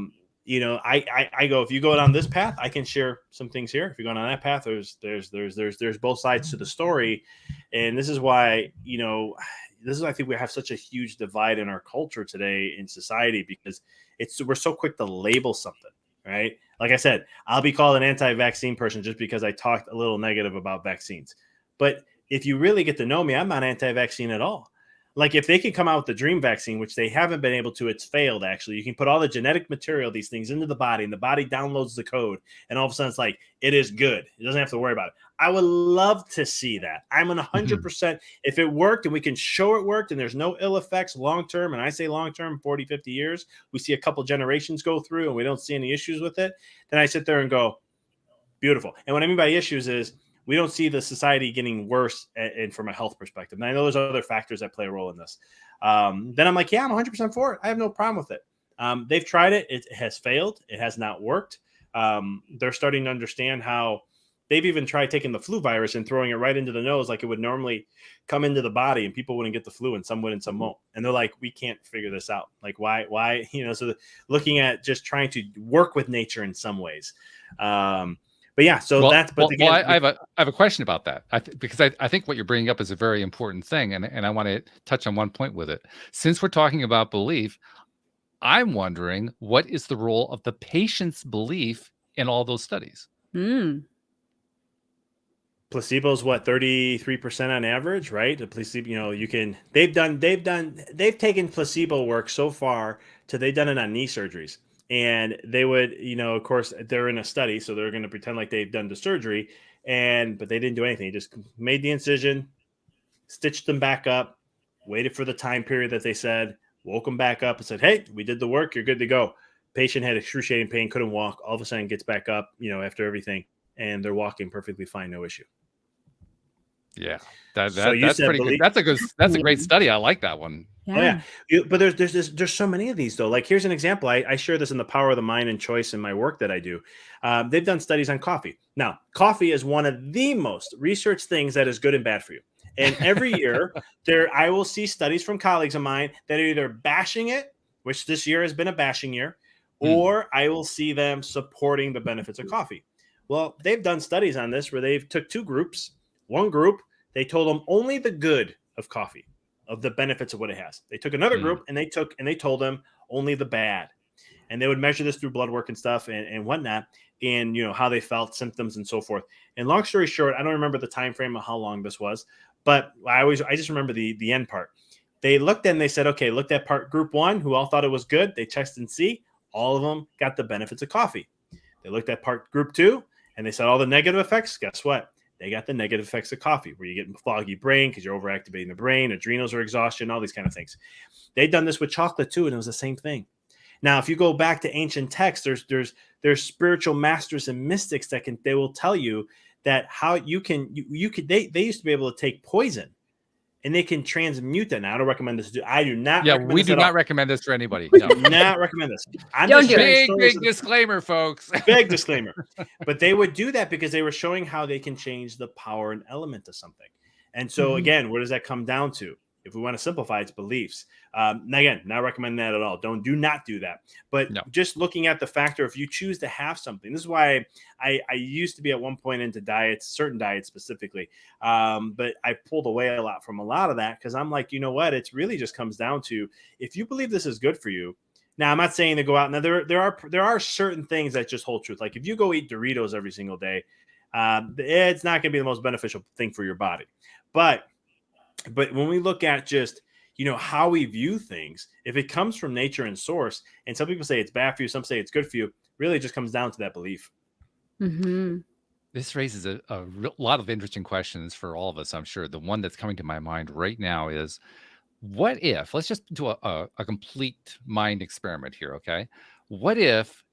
go, if you go down this path, I can share some things here. If you go down that path, there's both sides to the story, and this is why I think we have such a huge divide in our culture today in society because we're so quick to label something. Right. Like I said, I'll be called an anti-vaccine person just because I talked a little negative about vaccines. But if you really get to know me, I'm not anti-vaccine at all. Like if they can come out with the dream vaccine, which they haven't been able to, it's failed actually. You can put all the genetic material, these things into the body and the body downloads the code. And all of a sudden it's like, it is good. It doesn't have to worry about it. I would love to see that. I'm 100%. If it worked and we can show it worked and there's no ill effects long-term, and I say long-term, 40, 50 years, we see a couple generations go through and we don't see any issues with it, then I sit there and go, beautiful. And what I mean by issues is we don't see the society getting worse and from a health perspective. And I know there's other factors that play a role in this. Then I'm like, yeah, I'm 100% for it. I have no problem with it. They've tried it. It has failed. It has not worked. They're starting to understand how they've even tried taking the flu virus and throwing it right into the nose like it would normally come into the body and people wouldn't get the flu and some would and some won't. And they're like, we can't figure this out. Like why, so looking at just trying to work with nature in some ways. But yeah, so again, I have a question about that because I think what you're bringing up is a very important thing, and I want to touch on one point with it. Since we're talking about belief, I'm wondering what is the role of the patient's belief in all those studies? Placebo's what 33% on average, right? The placebo, they've taken placebo work so far to they've done it on knee surgeries. And they would, of course, they're in a study, so they're going to pretend like they've done the surgery, but they didn't do anything. They just made the incision, stitched them back up, waited for the time period that they said, woke them back up and said, hey, we did the work. You're good to go. Patient had excruciating pain, couldn't walk. All of a sudden gets back up, after everything, and they're walking perfectly fine, no issue. Yeah, that's pretty good. That's a great study. I like that one. Yeah. But there's so many of these though. Like here's an example. I share this in the Power of the Mind and Choice in my work that I do. They've done studies on coffee. Now, coffee is one of the most researched things that is good and bad for you. And every year I will see studies from colleagues of mine that are either bashing it, which this year has been a bashing year, or I will see them supporting the benefits of coffee. Well, they've done studies on this where they've took two groups. One group, they told them only the good of coffee, of the benefits of what it has. They took another group and they told them only the bad. And they would measure this through blood work and stuff and whatnot, and how they felt, symptoms, and so forth. And long story short, I don't remember the time frame of how long this was, but I just remember the end part. They looked and they said, okay, looked at group one, who all thought it was good. They checked and see all of them got the benefits of coffee. They looked at group two and they said all the negative effects. Guess what? They got the negative effects of coffee, where you get a foggy brain because you're overactivating the brain, adrenals are exhaustion, all these kind of things. They've done this with chocolate too, and it was the same thing. Now, if you go back to ancient texts, there's spiritual masters and mystics they will tell you that how they used to be able to take poison and they can transmute that. Now, I don't recommend this. I do not. Yeah, we do not recommend this for anybody. No. Do not recommend this. Don't do it. Big disclaimer, folks. Big disclaimer. But they would do that because they were showing how they can change the power and element of something. And so, again, what does that come down to? If we want to simplify, it's beliefs. Again, not recommend that at all. Do not do that. But just looking at the factor, if you choose to have something, this is why I used to be at one point into diets, certain diets specifically. But I pulled away a lot from a lot of that because I'm like, you know what? It really just comes down to if you believe this is good for you. Now, I'm not saying to go out. Now, there are certain things that just hold truth. Like if you go eat Doritos every single day, it's not going to be the most beneficial thing for your body. But when we look at just, how we view things, if it comes from nature and source, and some people say it's bad for you, some say it's good for you, really it just comes down to that belief. Mm-hmm. This raises a lot of interesting questions for all of us, I'm sure. The one that's coming to my mind right now is, what if, let's just do a complete mind experiment here, okay? What if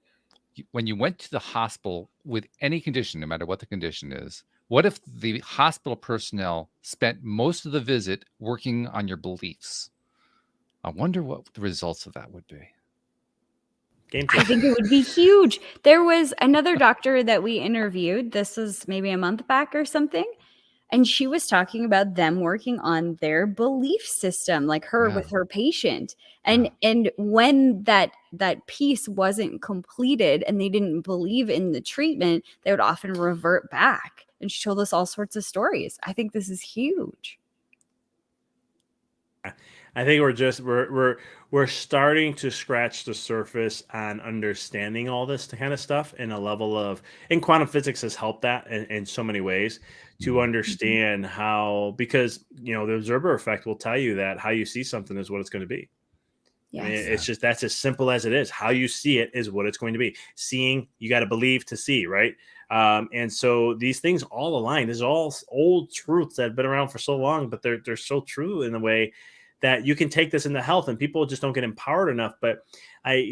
when you went to the hospital with any condition, no matter what the condition is, what if the hospital personnel spent most of the visit working on your beliefs? I wonder what the results of that would be. Game I changer. think it would be huge. There was another doctor that we interviewed. This was maybe a month back or something. And she was talking about them working on their belief system, like her Yeah. with her patient. And when that piece wasn't completed and they didn't believe in the treatment, they would often revert back. And she told us all sorts of stories. I think this is huge. I think we're starting to scratch the surface on understanding all this kind of stuff in a level of, and quantum physics has helped that in so many ways to understand how, because the observer effect will tell you that how you see something is what it's going to be. Yes. I mean, it's just, that's as simple as it is. How you see it is what it's going to be. Seeing, you got to believe to see, right? And so these things all align. These are all old truths that have been around for so long, but they're so true in the way that you can take this into health, and people just don't get empowered enough. But then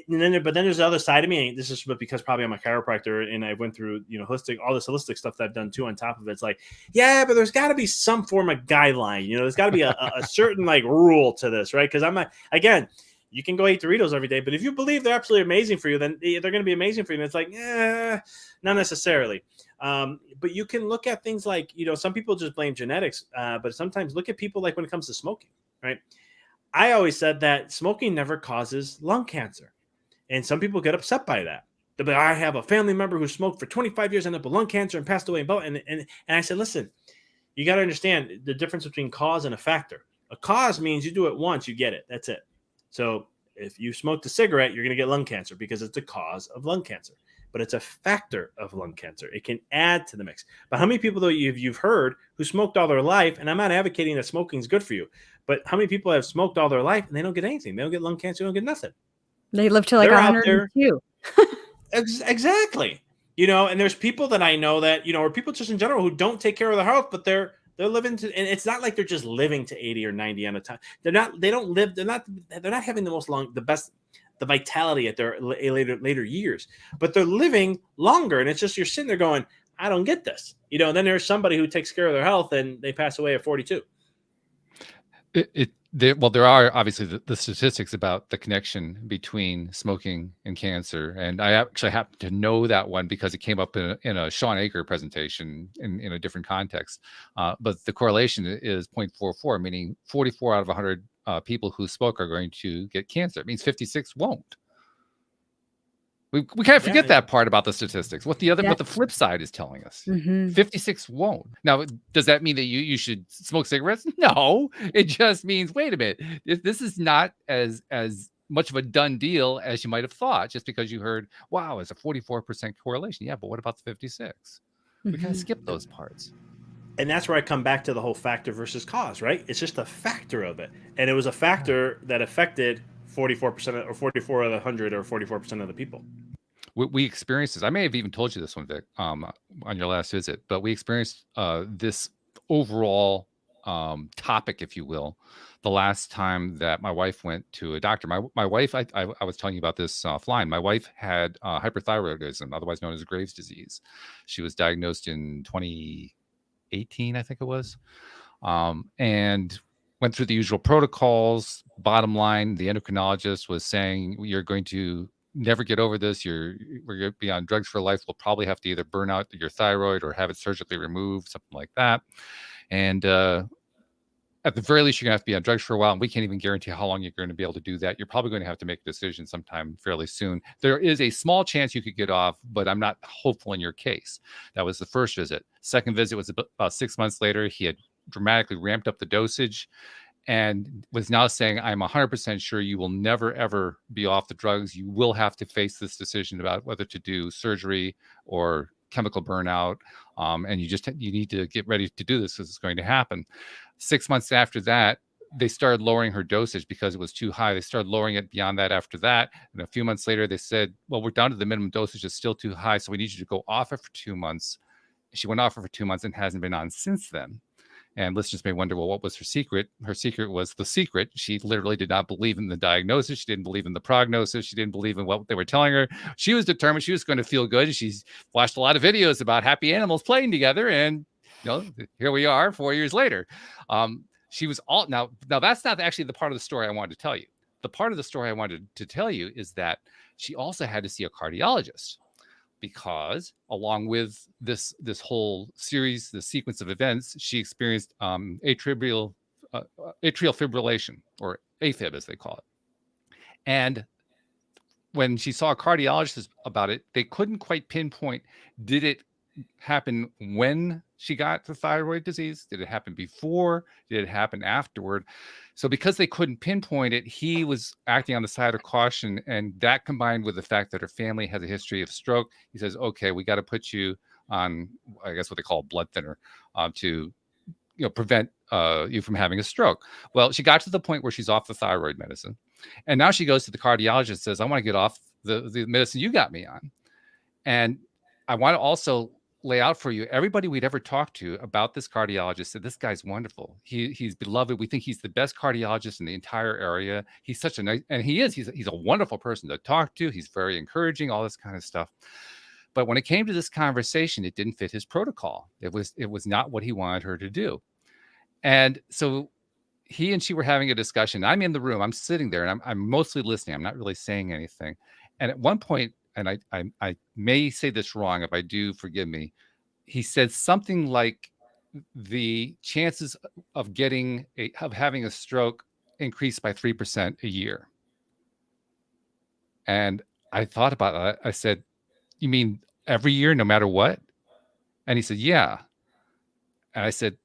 there's the other side of me. And this is because probably I'm a chiropractor and I went through, all this holistic stuff that I've done too on top of it. It's like, yeah, but there's got to be some form of guideline. There's got to be a certain like rule to this, right? Because again, you can go eat Doritos every day, but if you believe they're absolutely amazing for you, then they're going to be amazing for you. And it's like, not necessarily. But you can look at things like, some people just blame genetics, but sometimes look at people like when it comes to smoking, right? I always said that smoking never causes lung cancer. And some people get upset by that. But I have a family member who smoked for 25 years, ended up with lung cancer and passed away. And I said, listen, you got to understand the difference between cause and a factor. A cause means you do it once, you get it. That's it. So if you smoked a cigarette, you're going to get lung cancer because it's a cause of lung cancer. But it's a factor of lung cancer. It can add to the mix. But how many people though you've heard who smoked all their life, and I'm not advocating that smoking is good for you, but how many people have smoked all their life and they don't get anything? They don't get lung cancer. They don't get nothing. They live to like 102. Exactly. And there's people that I know that, or people just in general who don't take care of their health, but they're living to, and it's not like they're just living to 80 or 90 on a time. They're not having the vitality at their later years, but they're living longer. And it's just, you're sitting there going, I don't get this, and then there's somebody who takes care of their health and they pass away at 42. There are obviously the statistics about the connection between smoking and cancer, and I actually happen to know that one because it came up in a Sean Aker presentation in a different context. But the correlation is 0.44, meaning 44 out of 100 people who smoke are going to get cancer. It means 56 won't. We can't forget that part about the statistics. What the flip side is telling us. 56 won't. Now, does that mean that you should smoke cigarettes? No, it just means, wait a minute, this is not as much of a done deal as you might have thought, just because you heard, wow, it's a 44% correlation. Yeah, but what about the 56? We kind of skip those parts. And that's where I come back to the whole factor versus cause, right? It's just a factor of it. And it was a factor that affected 44% or 44 of the 100 or 44% of the people. We experienced this. I may have even told you this one, Vic, on your last visit, but we experienced this overall topic, if you will, the last time that my wife went to a doctor. My wife, I was telling you about this offline. My wife had hyperthyroidism, otherwise known as Graves' disease. She was diagnosed in 2018, I think it was, and went through the usual protocols. Bottom line, the endocrinologist was saying, you're going to never get over this. We're going to be on drugs for life. We'll probably have to either burn out your thyroid or have it surgically removed, something like that. And at the very least, you're going to have to be on drugs for a while. And we can't even guarantee how long you're going to be able to do that. You're probably going to have to make a decision sometime fairly soon. There is a small chance you could get off, but I'm not hopeful in your case. That was the first visit. Second visit was about 6 months later. He had dramatically ramped up the dosage and was now saying, I'm 100% sure you will never, ever be off the drugs. You will have to face this decision about whether to do surgery or chemical burnout. And you need to get ready to do this because it's going to happen. 6 months after that, they started lowering her dosage because it was too high. They started lowering it beyond that after that. And a few months later, they said, well, we're down to the minimum dosage. It's still too high. So we need you to go off it for 2 months. She went off it for 2 months and hasn't been on since then. And listeners may wonder, well, what was her secret? Her secret was the secret. She literally did not believe in the diagnosis. She didn't believe in the prognosis. She didn't believe in what they were telling her. She was determined she was going to feel good. She's watched a lot of videos about happy animals playing together. And here we are 4 years later. She was all now that's not actually the part of the story I wanted to tell you. the part of the story I wanted to tell you is that she also had to see a cardiologist, because along with this whole series, the sequence of events, she experienced atrial fibrillation, or AFib as they call it. And when she saw a cardiologist about it, they couldn't quite pinpoint, did it happen when she got the thyroid disease? Did it happen before? Did it happen afterward? So because they couldn't pinpoint it, he was acting on the side of caution. And that, combined with the fact that her family has a history of stroke, he says, okay, we got to put you on, I guess what they call a blood thinner, to prevent you from having a stroke. Well, she got to the point where she's off the thyroid medicine. And now she goes to the cardiologist and says, I want to get off the medicine you got me on. And I want to also lay out for you, everybody we'd ever talked to about this cardiologist said, this guy's wonderful. He's beloved. We think he's the best cardiologist in the entire area. He's such a nice, and he's a wonderful person to talk to. He's very encouraging, all this kind of stuff. But when it came to this conversation, it didn't fit his protocol. It was not what he wanted her to do. And so he and she were having a discussion. I'm in the room. I'm sitting there, and I'm mostly listening. I'm not really saying anything. And at one point, and I may say this wrong. If I do, forgive me. He said something like the chances of having a stroke increased by 3% a year. And I thought about that. I said, you mean every year, no matter what? And he said, yeah. And I said,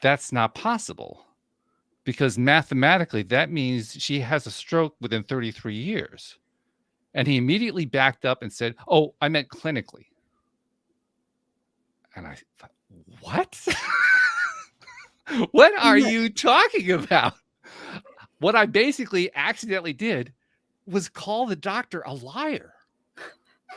that's not possible, because mathematically that means she has a stroke within 33 years. And he immediately backed up and said, oh, I meant clinically. And I thought, what? What are you talking about? What I basically accidentally did was call the doctor a liar.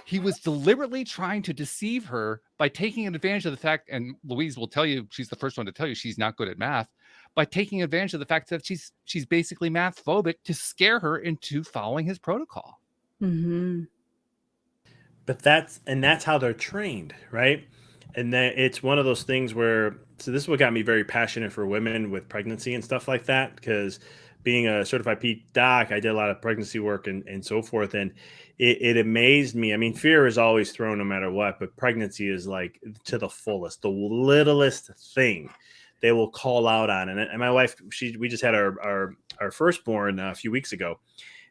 He was deliberately trying to deceive her by taking advantage of the fact, and Louise will tell you, she's the first one to tell you she's not good at math, by taking advantage of the fact that she's basically math phobic, to scare her into following his protocol. Mm-hmm. But that's how they're trained, right? And then it's one of those things where, so this is what got me very passionate for women with pregnancy and stuff like that, because being a certified ped doc, I did a lot of pregnancy work and so forth. And it amazed me. I mean, fear is always thrown no matter what, but pregnancy is like to the fullest, the littlest thing they will call out on. And my wife, we just had our firstborn a few weeks ago.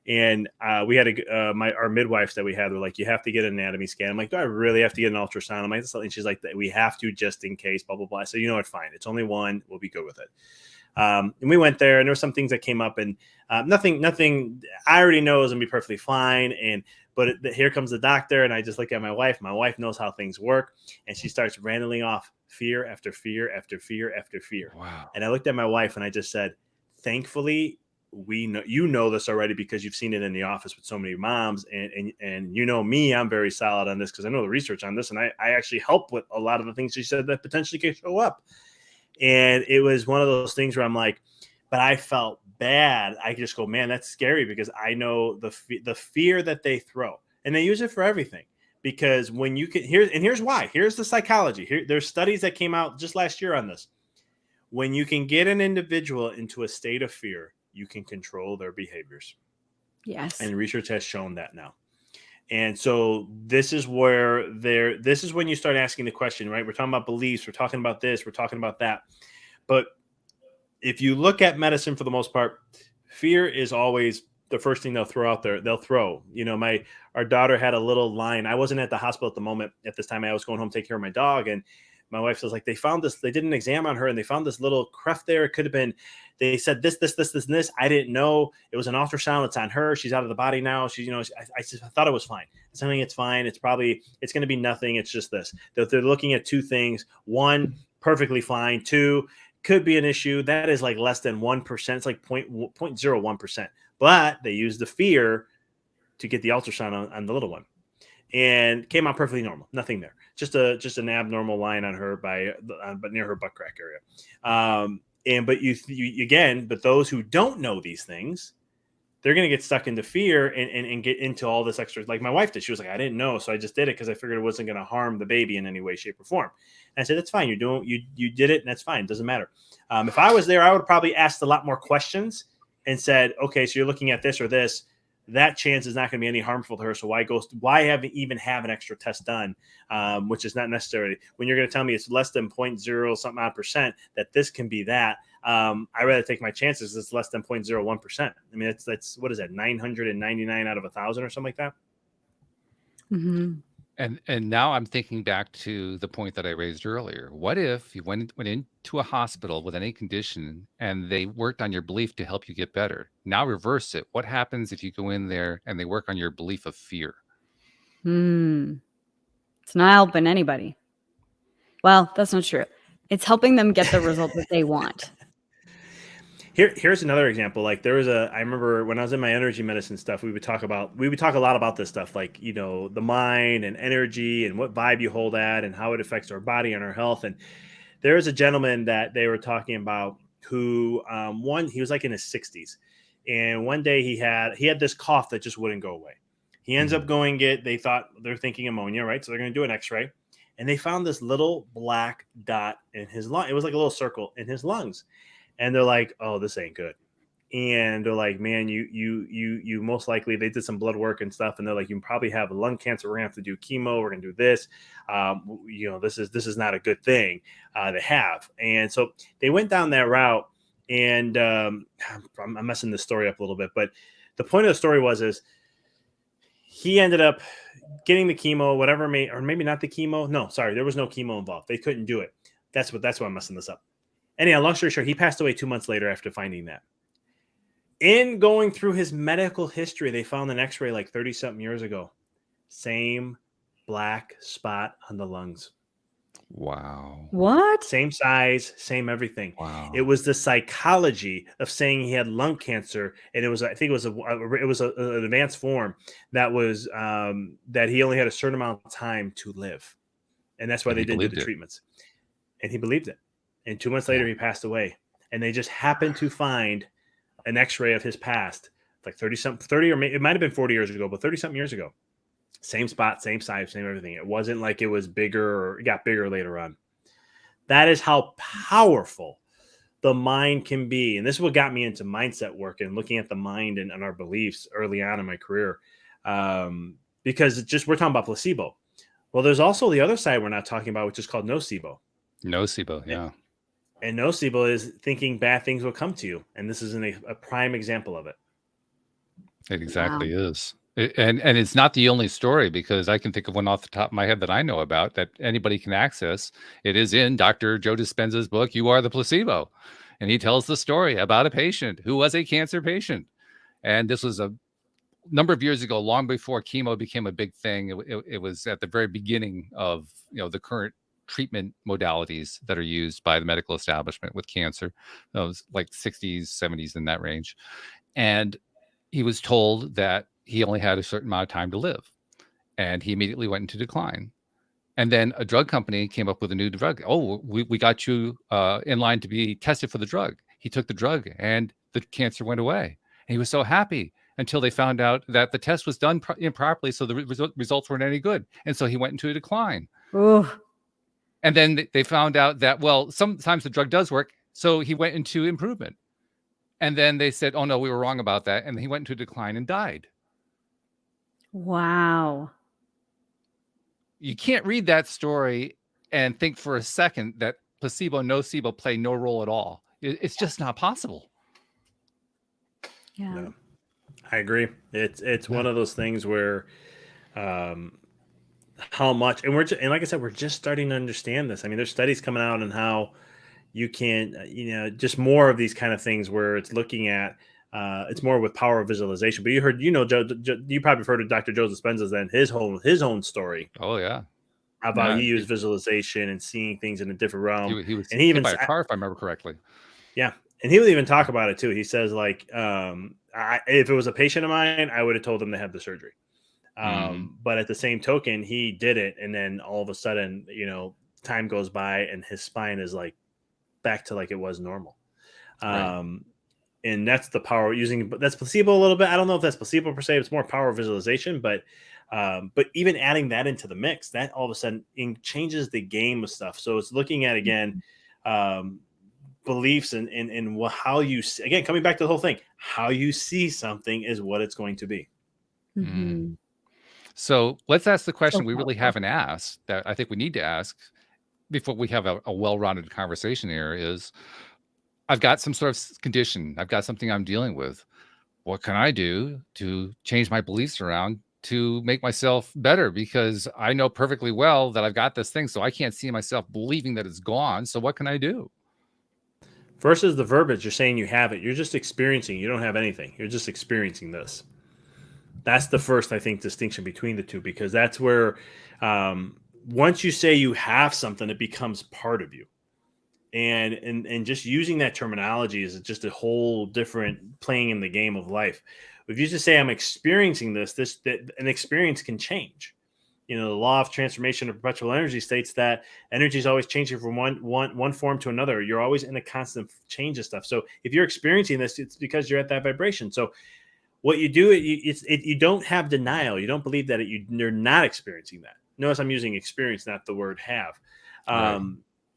And we had our midwives that we had were like, you have to get an anatomy scan. I'm like, do I really have to get an ultrasound? I'm like, and she's like, we have to, just in case, blah, blah, blah. So, you know what, fine. It's only one. We'll be good with it. And we went there, and there were some things that came up, and nothing I already know is going to be perfectly fine. But here comes the doctor, and I just look at my wife. My wife knows how things work, and she starts rattling off fear after fear after fear after fear. Wow. And I looked at my wife, and I just said, thankfully, you know this already, because you've seen it in the office with so many moms, and you know me, I'm very solid on this because I know the research on this, and I actually help with a lot of the things she said that potentially could show up. And it was one of those things where I'm like, but I felt bad. I just go, man, that's scary, because I know the fear that they throw, and they use it for everything. Because when you can here's why. Here's the psychology. There's studies that came out just last year on this. When you can get an individual into a state of fear, you can control their behaviors. Yes. And research has shown that now. And so this is when you start asking the question, right? We're talking about beliefs. We're talking about this. We're talking about that. But if you look at medicine, for the most part, fear is always the first thing they'll throw out there. They'll throw, our daughter had a little line. I wasn't at the hospital at this time. I was going home to take care of my dog. And my wife was like, they did an exam on her, and they found this little cleft there. It could have been, they said this, and this. I didn't know. It was an ultrasound. It's on her. She's out of the body now. I thought it was fine. Something, it's fine. It's going to be nothing. It's just this. They're looking at two things. One, perfectly fine. Two, could be an issue. That is like less than 1%. It's like 0.01%. But they used the fear to get the ultrasound on the little one, and came out perfectly normal. Nothing there. Just an abnormal line on her but near her butt crack area. But those who don't know these things, they're going to get stuck into fear and get into all this extra. Like my wife did. She was like, I didn't know, so I just did it because I figured it wasn't going to harm the baby in any way, shape, or form. And I said, that's fine. You did it, and that's fine. It doesn't matter. If I was there, I would probably ask a lot more questions and said, okay, so you're looking at this or this, that chance is not going to be any harmful to her. So why even have an extra test done, which is not necessarily when you're going to tell me it's less than 0.0 something odd percent that this can be that. I rather take my chances. It's less than 0.01%. I mean, that's what is that? 999 out of 1,000 or something like that. Mm-hmm. And now I'm thinking back to the point that I raised earlier. What if you went into a hospital with any condition and they worked on your belief to help you get better? Now reverse it. What happens if you go in there and they work on your belief of fear? It's not helping anybody. Well, that's not true. It's helping them get the result that they want. Here's another example. Like I remember when I was in my energy medicine stuff, we would talk a lot about this stuff, like, the mind and energy and what vibe you hold at and how it affects our body and our health. And there was a gentleman that they were talking about who, he was like in his 60s. And one day he had this cough that just wouldn't go away. He ends up going they're thinking ammonia, right? So they're going to do an x-ray, and they found this little black dot in his lung. It was like a little circle in his lungs. And they're like, oh, this ain't good. And they're like, man, you most likely, they did some blood work and stuff. And they're like, you probably have lung cancer. We're gonna have to do chemo. We're gonna do this. This is not a good thing to have. And so they went down that route. And I'm messing this story up a little bit, but the point of the story is he ended up getting the chemo, whatever, or maybe not the chemo. No, sorry, there was no chemo involved. They couldn't do it. That's why I'm messing this up. Anyhow, long story short, he passed away 2 months later after finding that. In going through his medical history, they found an x-ray like 30-something years ago. Same black spot on the lungs. Wow. What? Same size, same everything. Wow. It was the psychology of saying he had lung cancer, and I think it was an advanced form that was that he only had a certain amount of time to live, and that's why they didn't do the treatments. And he believed it. And 2 months later, he passed away. And they just happened to find an x-ray of his past, like 30 or it might have been 40 years ago, but 30-something years ago. Same spot, same size, same everything. It wasn't like it was bigger or it got bigger later on. That is how powerful the mind can be. And this is what got me into mindset work and looking at the mind and our beliefs early on in my career. Because we're talking about placebo. Well, there's also the other side we're not talking about, which is called nocebo. Nocebo, yeah. And nocebo is thinking bad things will come to you. And this is a prime example of it. It exactly is. And it's not the only story, because I can think of one off the top of my head that I know about that anybody can access. It is in Dr. Joe Dispenza's book, You Are the Placebo. And he tells the story about a patient who was a cancer patient. And this was a number of years ago, long before chemo became a big thing. It was at the very beginning of the current treatment modalities that are used by the medical establishment with cancer. Those like 60s, 70s, in that range. And he was told that he only had a certain amount of time to live, and he immediately went into decline. And then a drug company came up with a new drug. Oh, we got you in line to be tested for the drug. He took the drug and the cancer went away. And he was so happy until they found out that the test was done improperly, so the results weren't any good. And so he went into a decline. Ooh. And then they found out that, well, sometimes the drug does work. So he went into improvement. And then they said, oh, no, we were wrong about that. And he went into a decline and died. Wow. You can't read that story and think for a second that placebo, nocebo play no role at all. It's just not possible. Yeah. No, I agree. It's one of those things where how much, and like I said, we're just starting to understand this. I mean, there's studies coming out on how you can, just more of these kind of things where it's looking at, it's more with power of visualization. But you heard, Joe, you probably heard of Dr. Joe Dispenza's then his own story. Oh yeah, about he used visualization and seeing things in a different realm. He was and he hit even by a car, if I remember correctly. Yeah, and he would even talk about it too. He says like, if it was a patient of mine, I would have told them to have the surgery. But at the same token, he did it, and then all of a sudden, time goes by, and his spine is like back to like it was normal. Right. And that's the power that's placebo a little bit. I don't know if that's placebo per se. It's more power visualization, but even adding that into the mix, that all of a sudden changes the game of stuff. So it's looking at, again, beliefs and how you again, coming back to the whole thing, how you see something is what it's going to be. Mm-hmm. So let's ask the So question we really powerful. haven't asked that I think we need to ask before we have a well-rounded conversation here is, I've got some sort of condition. I've got something I'm dealing with. What can I do to change my beliefs around to make myself better? Because I know perfectly well that I've got this thing, so I can't see myself believing that it's gone. So what can I do? Versus the verbiage, you're saying you have it. You're just experiencing. You don't have anything. You're just experiencing this. That's the first, I think, distinction between the two, because that's where once you say you have something, it becomes part of you. And just using that terminology is just a whole different playing in the game of life. If you just say I'm experiencing that an experience can change. The law of transformation of perpetual energy states that energy is always changing from one form to another. You're always in a constant change of stuff. So if you're experiencing this, it's because you're at that vibration. So what you do, you don't have denial. You don't believe that you're not experiencing that. Notice I'm using experience, not the word have. Right.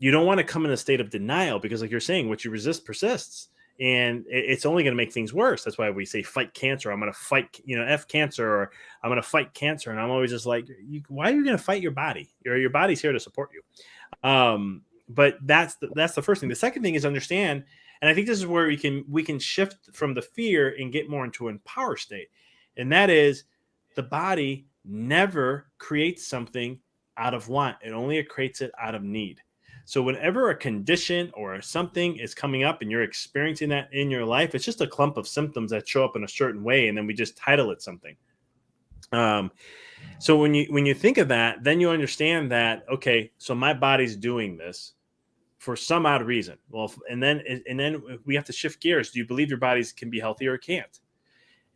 You don't want to come in a state of denial, because like you're saying, what you resist persists, and it's only going to make things worse. That's why we say fight cancer. I'm going to fight, F cancer, or I'm going to fight cancer. And I'm always just like, why are you going to fight your body? Your body's here to support you. But that's the first thing. The second thing is understand, and I think this is where we can shift from the fear and get more into an empower state. And that is, the body never creates something out of want. It only creates it out of need. So whenever a condition or something is coming up and you're experiencing that in your life, it's just a clump of symptoms that show up in a certain way, and then we just title it something. So when you think of that, then you understand that, okay, so my body's doing this for some odd reason. Well, and then we have to shift gears. Do you believe your bodies can be healthy or it can't?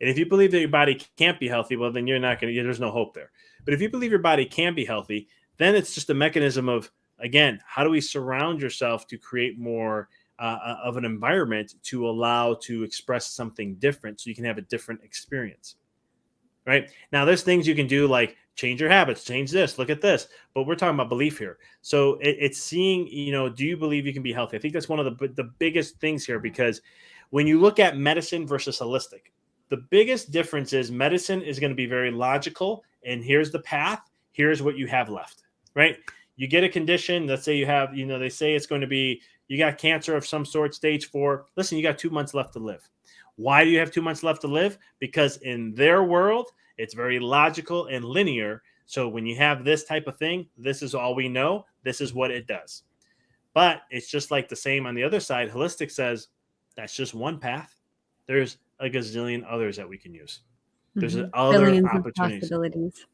And if you believe that your body can't be healthy, well, then you're not going to. There's no hope there. But if you believe your body can be healthy, then it's just a mechanism of, again, how do we surround yourself to create more of an environment to allow to express something different, so you can have a different experience. Right now, there's things you can do, like change your habits, change this, look at this, but we're talking about belief here. So it's seeing, do you believe you can be healthy? I think that's one of the biggest things here, because when you look at medicine versus holistic, the biggest difference is medicine is going to be very logical, and here's the path, here's what you have left, right? You get a condition, let's say you have, they say it's going to be, you got cancer of some sort, stage 4. Listen, you got 2 months left to live. Why do you have 2 months left to live? Because in their world, it's very logical and linear. So when you have this type of thing, this is all we know. This is what it does. But it's just like the same on the other side. Holistic says that's just one path. There's a gazillion others that we can use. There's other Billions opportunities. of possibilities.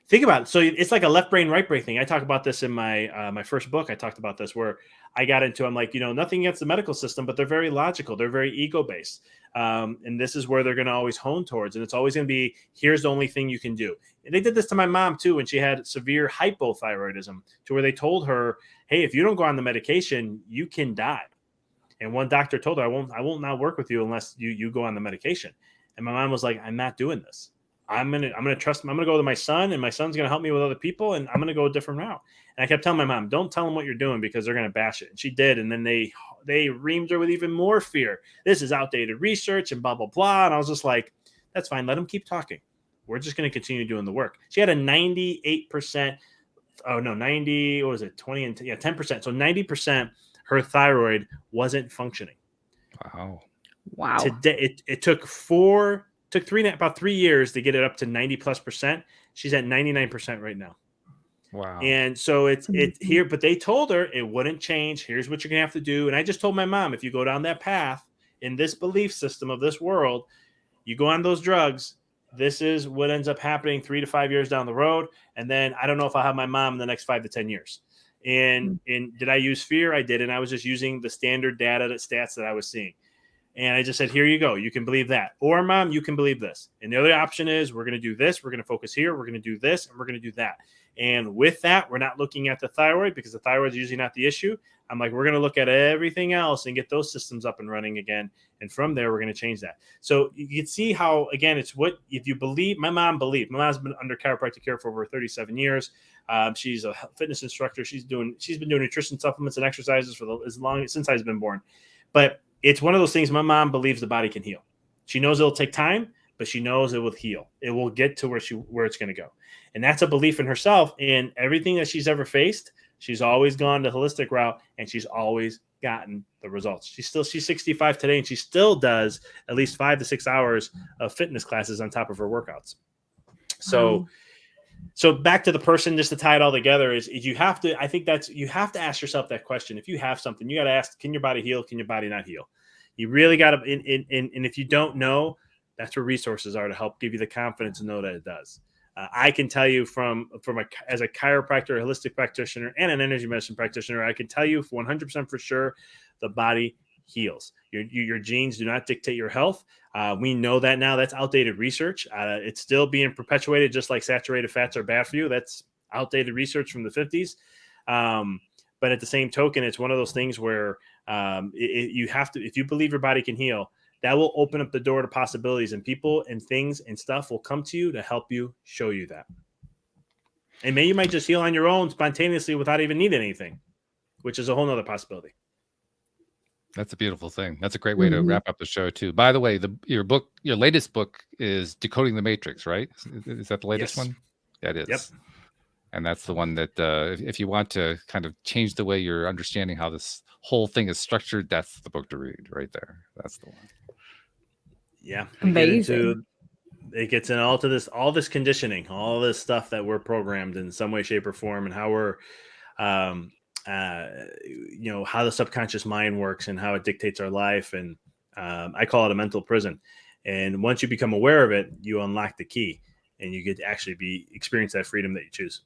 Think about it. So it's like a left brain, right brain thing. I talk about this in my my first book. I talked about this, where I got into, I'm like, nothing against the medical system, but they're very logical. They're very ego based. And this is where they're going to always hone towards. And it's always going to be, here's the only thing you can do. And they did this to my mom too, when she had severe hypothyroidism, to where they told her, hey, if you don't go on the medication, you can die. And one doctor told her, I won't not work with you unless you go on the medication. And my mom was like, I'm not doing this. I'm gonna trust him. I'm gonna go to my son, and my son's gonna help me with other people, and I'm gonna go a different route. And I kept telling my mom, don't tell them what you're doing, because they're gonna bash it. And she did. And then they reamed her with even more fear. This is outdated research and blah blah blah. And I was just like, that's fine. Let them keep talking. We're just gonna continue doing the work. She had a 98%. Oh no, 90. What was it? 20 and 10%. So 90%. Her thyroid wasn't functioning. Wow. Today, it took about 3 years to get it up to 90+%. She's at 99% right now. Wow. And so it's here, but they told her it wouldn't change. Here's what you're gonna have to do. And I just told my mom, if you go down that path in this belief system of this world, you go on those drugs, this is what ends up happening 3 to 5 years down the road. And then I don't know if I'll have my mom in the next 5 to 10 years. And did I use fear? I did. And I was just using the standard data, stats that I was seeing. And I just said, here you go. You can believe that. Or, Mom, you can believe this. And the other option is we're going to do this. We're going to focus here. We're going to do this. And we're going to do that. And with that, we're not looking at the thyroid because the thyroid is usually not the issue. I'm like, we're going to look at everything else and get those systems up and running again. And from there, we're going to change that. So you can see how, again, it's what, if you believe, my mom's been under chiropractic care for over 37 years. She's a fitness instructor. She's been doing nutrition supplements and exercises for since I've been born. But it's one of those things. My mom believes the body can heal. She knows it'll take time, but she knows it will heal. It will get to where it's going to go. And that's a belief in herself. And everything that she's ever faced, she's always gone the holistic route, and she's always gotten the results. She's 65 today, and she still does at least 5 to 6 hours of fitness classes on top of her workouts. So back to the person, just to tie it all together, is you have to ask yourself that question. If you have something, you got to ask, can your body heal? Can your body not heal? You really got to, and if you don't know, that's where resources are to help give you the confidence to know that it does. I can tell you as a chiropractor, a holistic practitioner, and an energy medicine practitioner, I can tell you 100% for sure, the body heals. Your genes do not dictate your health. We know that now. That's outdated research. It's still being perpetuated, just like saturated fats are bad for you. That's outdated research from the 50s. But at the same token, it's one of those things where you have to, if you believe your body can heal, that will open up the door to possibilities, and people and things and stuff will come to you to help you, show you that. And maybe you might just heal on your own spontaneously without even needing anything, which is a whole nother possibility. That's a beautiful thing. That's a great way to wrap up the show too. By the way, your latest book is Decoding the Matrix, right? Is that the latest one? Yeah, it is. Yep. And that's the one that if you want to kind of change the way you're understanding how this whole thing is structured, that's the book to read right there. That's the one. Yeah. Amazing. It gets in all this conditioning, all this stuff that we're programmed in some way, shape, or form, and how we're, how the subconscious mind works and how it dictates our life. And I call it a mental prison. And once you become aware of it, you unlock the key, and you get to actually experience that freedom that you choose.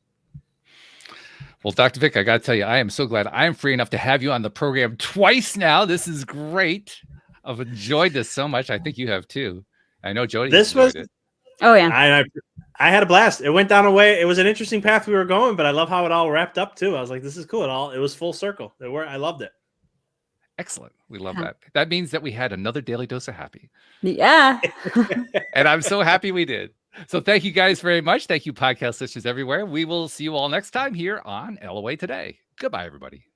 Well, Dr. Vic, I got to tell you, I am so glad I'm free enough to have you on the program twice now. This is great. I've enjoyed this so much. I think you have too. I know Jody enjoyed it. Oh yeah. I had a blast. It went down a way. It was an interesting path we were going, but I love how it all wrapped up too. I was like, this is cool. It was full circle. I loved it. Excellent. We love that. That means that we had another daily dose of happy. Yeah. And I'm so happy we did. So thank you guys very much. Thank you, podcast listeners everywhere. We will see you all next time here on LOA Today. Goodbye, everybody.